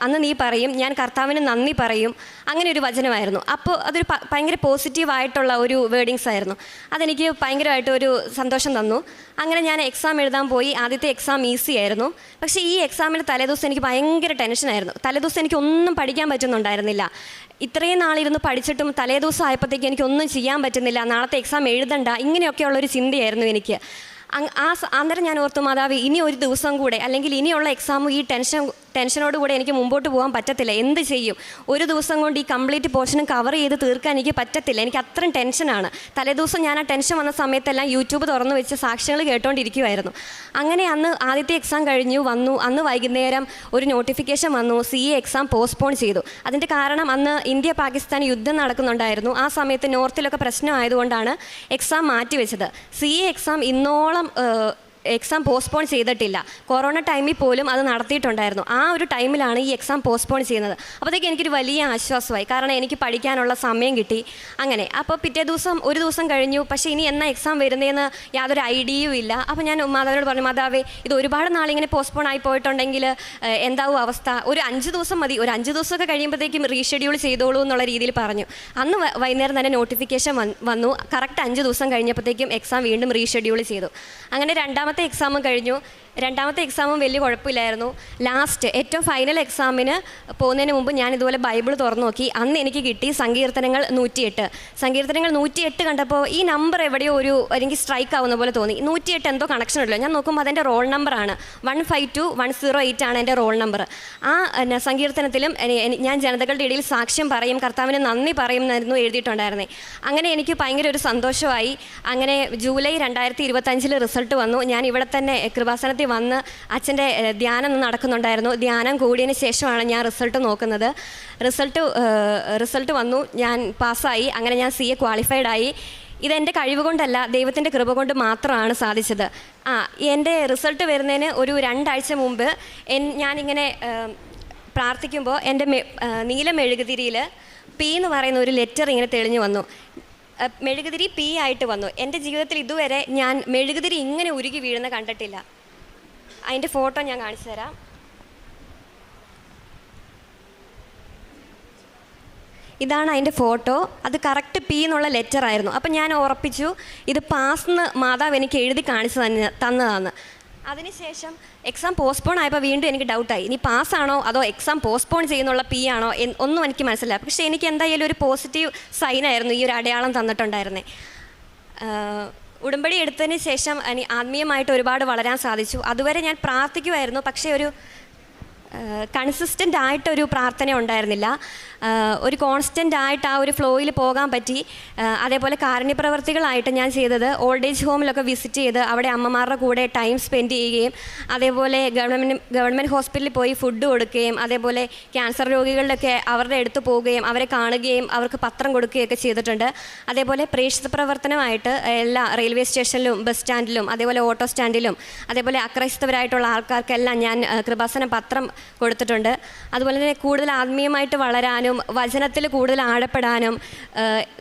അന്ന് നീ പറയും ഞാൻ കർത്താവിന് നന്ദി പറയും, അങ്ങനെ ഒരു വചനമായിരുന്നു. അപ്പോൾ അതൊരു ഭയങ്കര പോസിറ്റീവായിട്ടുള്ള ഒരു വേർഡിങ്സ് ആയിരുന്നു. അതെനിക്ക് ഭയങ്കരമായിട്ട് ഒരു സന്തോഷം തന്നു. അങ്ങനെ ഞാൻ എക്സാം എഴുതാൻ പോയി. ആദ്യത്തെ എക്സാം ഈസി ആയിരുന്നു, പക്ഷേ ഈ എക്സാമിന് തലേദിവസം എനിക്ക് ഭയങ്കര ടെൻഷനായിരുന്നു. തലേദിവസം എനിക്ക് ഒന്നും പഠിക്കാൻ പറ്റുന്നുണ്ടായിരുന്നില്ല. ഇത്രയും നാളിരുന്ന് പഠിച്ചിട്ടും തലേദിവസം ആയപ്പോഴത്തേക്ക് എനിക്കൊന്നും ചെയ്യാൻ പറ്റുന്നില്ല, നാളത്തെ എക്സാം എഴുതണ്ട, ഇങ്ങനെയൊക്കെയുള്ളൊരു ചിന്തയായിരുന്നു എനിക്ക്. അന്നേരം ഞാൻ ഓർത്തു, മാതാവ് ഇനി ഒരു ദിവസം കൂടെ, അല്ലെങ്കിൽ ഇനിയുള്ള എക്സാമും ഈ ടെൻഷനോടുകൂടെ എനിക്ക് മുമ്പോട്ട് പോകാൻ പറ്റത്തില്ല, എന്ത് ചെയ്യും? ഒരു ദിവസം കൊണ്ട് ഈ കംപ്ലീറ്റ് പോർഷനും കവർ ചെയ്ത് തീർക്കാൻ എനിക്ക് പറ്റത്തില്ല, എനിക്ക് അത്രയും ടെൻഷനാണ്. തലേദിവസം ഞാൻ ആ ടെൻഷൻ വന്ന സമയത്തെല്ലാം യൂട്യൂബ് തുറന്ന് വെച്ച് സാക്ഷ്യങ്ങൾ കേട്ടോണ്ടിരിക്കുമായിരുന്നു. അങ്ങനെ അന്ന് ആദ്യത്തെ എക്സാം കഴിഞ്ഞു വന്നു. അന്ന് വൈകുന്നേരം ഒരു നോട്ടിഫിക്കേഷൻ വന്നു, CA എക്സാം പോസ്റ്റ്പോൺ ചെയ്തു. അതിൻ്റെ കാരണം അന്ന് ഇന്ത്യ പാകിസ്ഥാൻ യുദ്ധം നടക്കുന്നുണ്ടായിരുന്നു. ആ സമയത്ത് നോർത്തിലൊക്കെ പ്രശ്നമായതുകൊണ്ടാണ് എക്സാം മാറ്റിവെച്ചത്. CA എക്സാം ഇന്നോളം എക്സാം പോസ്റ്റ്പോൺ ചെയ്തിട്ടില്ല. കൊറോണ ടൈമിൽ പോലും അത് നടത്തിയിട്ടുണ്ടായിരുന്നു. ആ ഒരു ടൈമിലാണ് ഈ എക്സാം പോസ്റ്റ്പോൺ ചെയ്യുന്നത്. അപ്പോഴത്തേക്ക് എനിക്കൊരു വലിയ ആശ്വാസമായി, കാരണം എനിക്ക് പഠിക്കാനുള്ള സമയം കിട്ടി. അങ്ങനെ അപ്പോൾ പിറ്റേ ദിവസം ഒരു ദിവസം കഴിഞ്ഞു, പക്ഷേ ഇനി എന്നാ എക്സാം വരുന്നതെന്ന് യാതൊരു ഐഡിയയും ഇല്ല. അപ്പോൾ ഞാൻ മാതാവിനോട് പറഞ്ഞു, മാതാവേ ഇത് ഒരുപാട് നാളിങ്ങനെ പോസ്റ്റ്പോൺ ആയി പോയിട്ടുണ്ടെങ്കിൽ എന്താവും അവസ്ഥ? ഒരു 5 ദിവസം മതി, ഒരു 5 ദിവസമൊക്കെ കഴിയുമ്പോഴത്തേക്കും റീഷെഡ്യൂൾ ചെയ്തോളൂ എന്നുള്ള രീതിയിൽ പറഞ്ഞു. അന്ന് വൈകുന്നേരം തന്നെ നോട്ടിഫിക്കേഷൻ വന്നു. കറക്റ്റ് 5 ദിവസം കഴിഞ്ഞപ്പോഴത്തേക്കും എക്സാം വീണ്ടും റീഷെഡ്യൂൾ ചെയ്തു. അങ്ങനെ രണ്ടാമത്തെ എക്സാമും കഴിഞ്ഞു. രണ്ടാമത്തെ എക്സാമും വലിയ കുഴപ്പമില്ലായിരുന്നു. ലാസ്റ്റ് ഏറ്റവും ഫൈനൽ എക്സാമിന് പോകുന്നതിന് മുമ്പ് ഞാൻ ഇതുപോലെ ബൈബിൾ തുറന്നു നോക്കി. അന്ന് എനിക്ക് കിട്ടി സങ്കീർത്തനങ്ങൾ 108. സങ്കീർത്തനങ്ങൾ 108 കണ്ടപ്പോൾ ഈ നമ്പർ എവിടെയോ എനിക്ക് സ്ട്രൈക്ക് ആവുന്ന പോലെ തോന്നി. 108 എന്തോ കണക്ഷൻ ഉണ്ടല്ലോ. ഞാൻ നോക്കുമ്പോൾ അതെൻ്റെ റോൾ നമ്പറാണ്. 152108 ആണ് എൻ്റെ റോൾ നമ്പർ. ആ സങ്കീർത്തനത്തിലും ഞാൻ ജനതകളുടെ ഇടയിൽ സാക്ഷ്യം പറയും, കർത്താവിന് നന്ദി പറയും എന്നായിരുന്നു എഴുതിയിട്ടുണ്ടായിരുന്നത്. അങ്ങനെ എനിക്ക് ഭയങ്കര ഒരു സന്തോഷമായി. അങ്ങനെ ജൂലൈ 2025 റിസൾട്ട് വന്നു. ഞാൻ ഇവിടെ തന്നെ കൃപാസനത്തിൽ വന്ന് അച്ഛൻ്റെ ധ്യാനം നടക്കുന്നുണ്ടായിരുന്നു. ധ്യാനം കൂടിയതിന് ശേഷമാണ് ഞാൻ റിസൾട്ട് നോക്കുന്നത്. റിസൾട്ട് വന്നു, ഞാൻ പാസ്സായി. അങ്ങനെ ഞാൻ CA ക്വാളിഫൈഡ് ആയി. ഇതെൻ്റെ കഴിവ് കൊണ്ടല്ല, ദൈവത്തിൻ്റെ കൃപ കൊണ്ട് മാത്രമാണ് സാധിച്ചത്. എൻ്റെ റിസൾട്ട് വരുന്നതിന് ഒരു 2 ആഴ്ച മുമ്പ് ഞാനിങ്ങനെ പ്രാർത്ഥിക്കുമ്പോൾ എൻ്റെ നീല മെഴുകുതിരിയിൽ P എന്ന് പറയുന്ന ഒരു ലെറ്റർ ഇങ്ങനെ തെളിഞ്ഞു വന്നു. മെഴുകുതിരി P ആയിട്ട് വന്നു. എൻ്റെ ജീവിതത്തിൽ ഇതുവരെ ഞാൻ മെഴുകുതിരി ഇങ്ങനെ ഉരുകി വീഴുന്ന കണ്ടിട്ടില്ല. അതിൻ്റെ ഫോട്ടോ ഞാൻ കാണിച്ചു തരാം. ഇതാണ് അതിൻ്റെ ഫോട്ടോ. അത് കറക്റ്റ് P എന്നുള്ള ലെറ്റർ ആയിരുന്നു. അപ്പം ഞാൻ ഉറപ്പിച്ചു ഇത് പാസ്ന്ന് മാതാവ് എനിക്ക് എഴുതി കാണിച്ചു തന്നതാണ്. അതിനുശേഷം എക്സാം പോസ്റ്റ്പോൺ ആയപ്പോൾ വീണ്ടും എനിക്ക് ഡൗട്ടായി, ഇനി പാസ്സാണോ അതോ എക്സാം പോസ്റ്റ്പോൺ ചെയ്യുന്നുള്ള P ആണോ ഒന്നും എനിക്ക് മനസ്സിലായി. പക്ഷേ എനിക്ക് എന്തായാലും ഒരു പോസിറ്റീവ് സൈനായിരുന്നു ഈ ഒരു അടയാളം തന്നിട്ടുണ്ടായിരുന്നത്. ഉടമ്പടി എടുത്തതിന് ശേഷം ആത്മീയമായിട്ട് ഒരുപാട് വളരാൻ സാധിച്ചു. അതുവരെ ഞാൻ പ്രാർത്ഥിക്കുമായിരുന്നു, പക്ഷേ ഒരു കൺസിസ്റ്റൻ്റ് ആയിട്ടൊരു പ്രാർത്ഥന ഉണ്ടായിരുന്നില്ല. ഒരു കോൺസ്റ്റൻ്റ് ആയിട്ട് ആ ഒരു ഫ്ലോയിൽ പോകാൻ പറ്റി. അതേപോലെ കാരുണ്യപ്രവർത്തികളായിട്ട് ഞാൻ ചെയ്തത് ഓൾഡ് ഏജ് ഹോമിലൊക്കെ വിസിറ്റ് ചെയ്ത് അവിടെ അമ്മമാരുടെ കൂടെ ടൈം സ്പെൻഡ് ചെയ്യുകയും, അതേപോലെ ഗവൺമെൻറ് ഹോസ്പിറ്റലിൽ പോയി ഫുഡ് കൊടുക്കുകയും, അതേപോലെ ക്യാൻസർ രോഗികളുടെയൊക്കെ അവരുടെ അടുത്ത് പോവുകയും അവരെ കാണുകയും അവർക്ക് പത്രം കൊടുക്കുകയൊക്കെ ചെയ്തിട്ടുണ്ട്. അതേപോലെ പ്രേക്ഷിത പ്രവർത്തനമായിട്ട് എല്ലാ റെയിൽവേ സ്റ്റേഷനിലും ബസ് സ്റ്റാൻഡിലും അതേപോലെ ഓട്ടോ സ്റ്റാൻഡിലും അതേപോലെ അക്രൈസ്തവരായിട്ടുള്ള ആൾക്കാർക്കെല്ലാം ഞാൻ കൃപാസന പത്രം കൊടുത്തിട്ടുണ്ട്. അതുപോലെ തന്നെ കൂടുതൽ ആത്മീയമായിട്ട് വളരാനും വചനത്തിൽ കൂടുതൽ ആഴപ്പെടാനും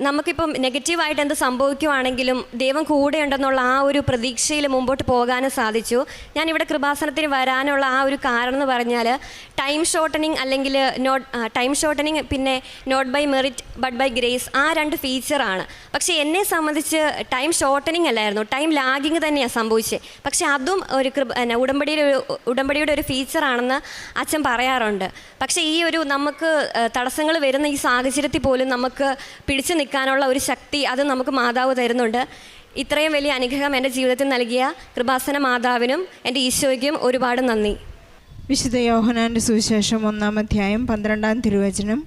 നമുക്കിപ്പം നെഗറ്റീവായിട്ട് എന്ത് സംഭവിക്കുവാണെങ്കിലും ദൈവം കൂടെ ഉണ്ടെന്നുള്ള ആ ഒരു പ്രതീക്ഷയിൽ മുമ്പോട്ട് പോകാനും സാധിച്ചു. ഞാനിവിടെ കൃപാസനത്തിന് വരാനുള്ള ആ ഒരു കാരണം എന്ന് പറഞ്ഞാൽ ടൈം ഷോർട്ടനിങ് അല്ലെങ്കിൽ ടൈം ഷോർട്ടനിങ് പിന്നെ not by merit but by grace, ആ 2 ഫീച്ചറാണ്. പക്ഷേ എന്നെ സംബന്ധിച്ച് ടൈം ഷോർട്ടനിങ് അല്ലായിരുന്നു, ടൈം ലാഗിങ് തന്നെയാണ് സംഭവിച്ചത്. പക്ഷേ അതും ഒരു ഉടമ്പടിയുടെ ഒരു ഫീച്ചറാണെന്ന് അച്ഛൻ പറയാറുണ്ട്. പക്ഷേ ഈ ഒരു നമുക്ക് തടസ്സങ്ങൾ വരുന്ന ഈ സാഹചര്യത്തിൽ പോലും നമുക്ക് പിടിച്ചു നിൽക്കാനുള്ള ഒരു ശക്തി അത് നമുക്ക് മാതാവ് തരുന്നുണ്ട്. ഇത്രയും വലിയ അനുഗ്രഹം എൻ്റെ ജീവിതത്തിൽ നൽകിയ കൃപാസന മാതാവിനും എൻ്റെ ഈശോയ്ക്കും ഒരുപാട് നന്ദി. വിശുദ്ധ യോഹന്നാൻ്റെ സുവിശേഷം 1-ാം അധ്യായം 12-ാം തിരുവചനം.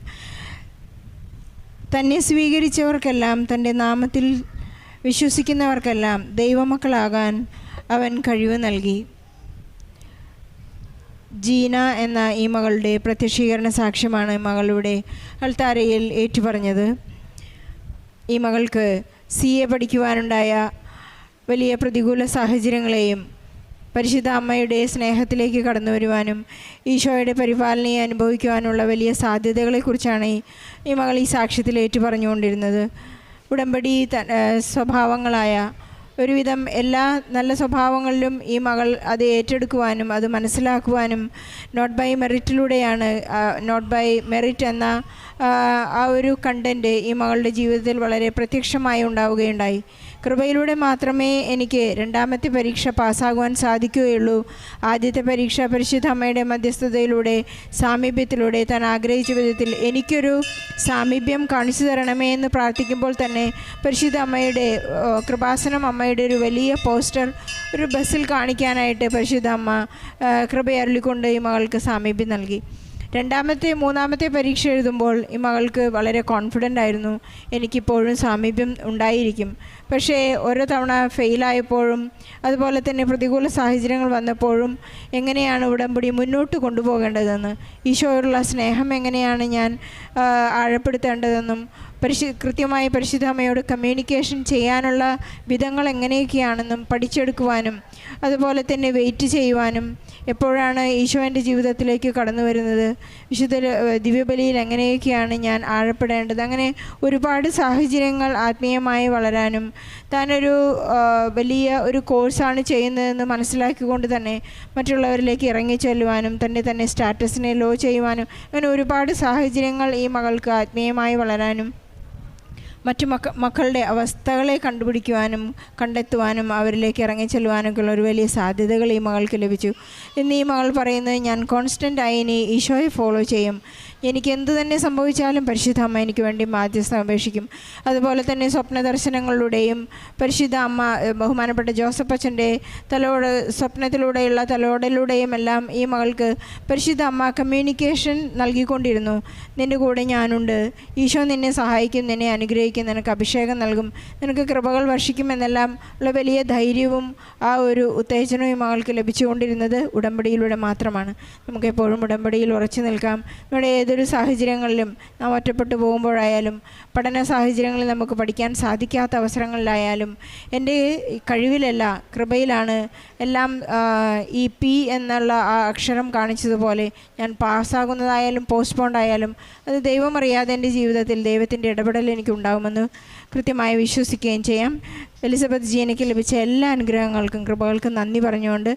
തന്നെ സ്വീകരിച്ചവർക്കെല്ലാം തൻ്റെ നാമത്തിൽ വിശ്വസിക്കുന്നവർക്കെല്ലാം ദൈവമക്കളാകാൻ അവൻ കഴിവ് നൽകി. ജീന എന്ന ഈ മകളുടെ പ്രത്യക്ഷീകരണ സാക്ഷ്യമാണ് മകളുടെ അൾത്താരയിൽ ഏറ്റുപറഞ്ഞത്. ഈ മകൾക്ക് CA പഠിക്കുവാനുണ്ടായ വലിയ പ്രതികൂല സാഹചര്യങ്ങളെയും പരിശുദ്ധ അമ്മയുടെ സ്നേഹത്തിലേക്ക് കടന്നു വരുവാനും ഈശോയുടെ പരിപാലനയെ അനുഭവിക്കുവാനുള്ള വലിയ സാധ്യതകളെക്കുറിച്ചാണ് ഈ മകൾ ഈ സാക്ഷ്യത്തിൽ ഏറ്റുപറഞ്ഞുകൊണ്ടിരുന്നത്. ഉടമ്പടി സ്വഭാവങ്ങളായ ഒരുവിധം എല്ലാ നല്ല സ്വഭാവങ്ങളിലും ഈ മകൾ അത് ഏറ്റെടുക്കുവാനും അത് മനസ്സിലാക്കുവാനും നോട്ട് ബൈ മെറിറ്റിലൂടെയാണ് നോട്ട് ബൈ മെറിറ്റ് എന്ന ആ ഒരു കണ്ടൻറ്റ് ഈ മകളുടെ ജീവിതത്തിൽ വളരെ പ്രത്യക്ഷമായി ഉണ്ടാവുകയുണ്ടായി. കൃപയിലൂടെ മാത്രമേ എനിക്ക് 2ാമത്തെ പരീക്ഷ പാസ്സാകുവാൻ സാധിക്കുകയുള്ളൂ. ആദ്യത്തെ പരീക്ഷ പരിശുദ്ധ അമ്മയുടെ മധ്യസ്ഥതയിലൂടെ സാമീപ്യത്തിലൂടെ താൻ ആഗ്രഹിച്ച വിധത്തിൽ എനിക്കൊരു സാമീപ്യം കാണിച്ചു തരണമേ എന്ന് പ്രാർത്ഥിക്കുമ്പോൾ തന്നെ പരിശുദ്ധ അമ്മയുടെ കൃപാസനം അമ്മയുടെ ഒരു വലിയ പോസ്റ്റർ ഒരു ബസ്സിൽ കാണിക്കാനായിട്ട് പരിശുദ്ധ അമ്മ കൃപയരുളിക്കൊണ്ട് ഈ മകൾക്ക് സാമീപ്യം നൽകി. 2ാമത്തെ 3ാമത്തെ പരീക്ഷ എഴുതുമ്പോൾ ഈ മകൾക്ക് വളരെ കോൺഫിഡൻ്റ് ആയിരുന്നു, എനിക്കിപ്പോഴും സാമീപ്യം ഉണ്ടായിരിക്കും. പക്ഷേ ഓരോ തവണ ഫെയിലായപ്പോഴും അതുപോലെ തന്നെ പ്രതികൂല സാഹചര്യങ്ങൾ വന്നപ്പോഴും എങ്ങനെയാണ് ഉടമ്പടി മുന്നോട്ട് കൊണ്ടുപോകേണ്ടതെന്ന്, ഈശോയോടുള്ള സ്നേഹം എങ്ങനെയാണ് ഞാൻ ആഴപ്പെടുത്തേണ്ടതെന്നും കൃത്യമായി പരിശുദ്ധ അമ്മയോട് കമ്മ്യൂണിക്കേഷൻ ചെയ്യാനുള്ള വിധങ്ങൾ എങ്ങനെയൊക്കെയാണെന്നും പഠിച്ചെടുക്കുവാനും അതുപോലെ തന്നെ വെയിറ്റ് ചെയ്യുവാനും എപ്പോഴാണ് ഈശോ എൻ്റെ ജീവിതത്തിലേക്ക് കടന്നു വരുന്നത്, വിശുദ്ധ ദിവ്യബലിയിൽ എങ്ങനെയൊക്കെയാണ് ഞാൻ ആഴപ്പെടേണ്ടത്, അങ്ങനെ ഒരുപാട് സാഹചര്യങ്ങൾ ആത്മീയമായി വളരാനും താനൊരു വലിയ ഒരു കോഴ്സാണ് ചെയ്യുന്നതെന്ന് മനസ്സിലാക്കിക്കൊണ്ട് തന്നെ മറ്റുള്ളവരിലേക്ക് ഇറങ്ങിച്ചെല്ലുവാനും തന്നെ സ്റ്റാറ്റസിനെ ലോ ചെയ്യുവാനും അങ്ങനെ ഒരുപാട് സാഹചര്യങ്ങൾ ഈ മകൾക്ക് ആത്മീയമായി വളരാനും മറ്റു മക്കളുടെ അവസ്ഥകളെ കണ്ടുപിടിക്കുവാനും കണ്ടെത്തുവാനും അവരിലേക്ക് ഇറങ്ങിച്ചെല്ലുവാനൊക്കെയുള്ള ഒരു വലിയ സാധ്യതകൾ ഈ മകൾക്ക് ലഭിച്ചു. ഇന്ന് ഈ മകൾ പറയുന്നത്, ഞാൻ കോൺസ്റ്റൻ്റായി ഇനി ഈശോയെ ഫോളോ ചെയ്യും, എനിക്ക് എന്തു തന്നെ സംഭവിച്ചാലും പരിശുദ്ധ അമ്മ എനിക്ക് വേണ്ടി മാധ്യസ്ഥം അപേക്ഷിക്കും. അതുപോലെ തന്നെ സ്വപ്ന ദർശനങ്ങളിലൂടെയും പരിശുദ്ധ അമ്മ ബഹുമാനപ്പെട്ട ജോസഫ് അച്ഛൻ്റെ സ്വപ്നത്തിലൂടെയുള്ള തലോടലിലൂടെയും എല്ലാം ഈ മകൾക്ക് പരിശുദ്ധ അമ്മ കമ്മ്യൂണിക്കേഷൻ നൽകിക്കൊണ്ടിരുന്നു. നിൻ്റെ കൂടെ ഞാനുണ്ട്, ഈശോ നിന്നെ സഹായിക്കും, നിന്നെ അനുഗ്രഹിക്കും, നിനക്ക് അഭിഷേകം നൽകും, നിനക്ക് കൃപകൾ വർഷിക്കുമെന്നെല്ലാം ഉള്ള വലിയ ധൈര്യവും ആ ഒരു ഉത്തേജനവും ഈ മകൾക്ക് ലഭിച്ചുകൊണ്ടിരുന്നത് ഉടമ്പടിയിലൂടെ മാത്രമാണ്. നമുക്കെപ്പോഴും ഉടമ്പടിയിൽ ഉറച്ചു നിൽക്കാം. നമ്മുടെ ഏതൊരു സാഹചര്യങ്ങളിലും നാം ഒറ്റപ്പെട്ടു പോകുമ്പോഴായാലും പഠന സാഹചര്യങ്ങളിൽ നമുക്ക് പഠിക്കാൻ സാധിക്കാത്ത അവസരങ്ങളിലായാലും എൻ്റെ കഴിവിലല്ല കൃപയിലാണ് എല്ലാം ഈ P എന്നുള്ള ആ അക്ഷരം കാണിച്ചതുപോലെ ഞാൻ പാസ്സാകുന്നതായാലും പോസ്റ്റ്പോണ്ടായാലും അത് ദൈവം അറിയാതെ എൻ്റെ ജീവിതത്തിൽ ദൈവത്തിൻ്റെ ഇടപെടൽ എനിക്കുണ്ടാകുമെന്ന് കൃത്യമായി വിശ്വസിക്കുകയും ചെയ്യാം. എലിസബത്ത് ജീനയ്ക്ക് ലഭിച്ച എല്ലാ അനുഗ്രഹങ്ങൾക്കും കൃപകൾക്കും നന്ദി പറഞ്ഞുകൊണ്ട്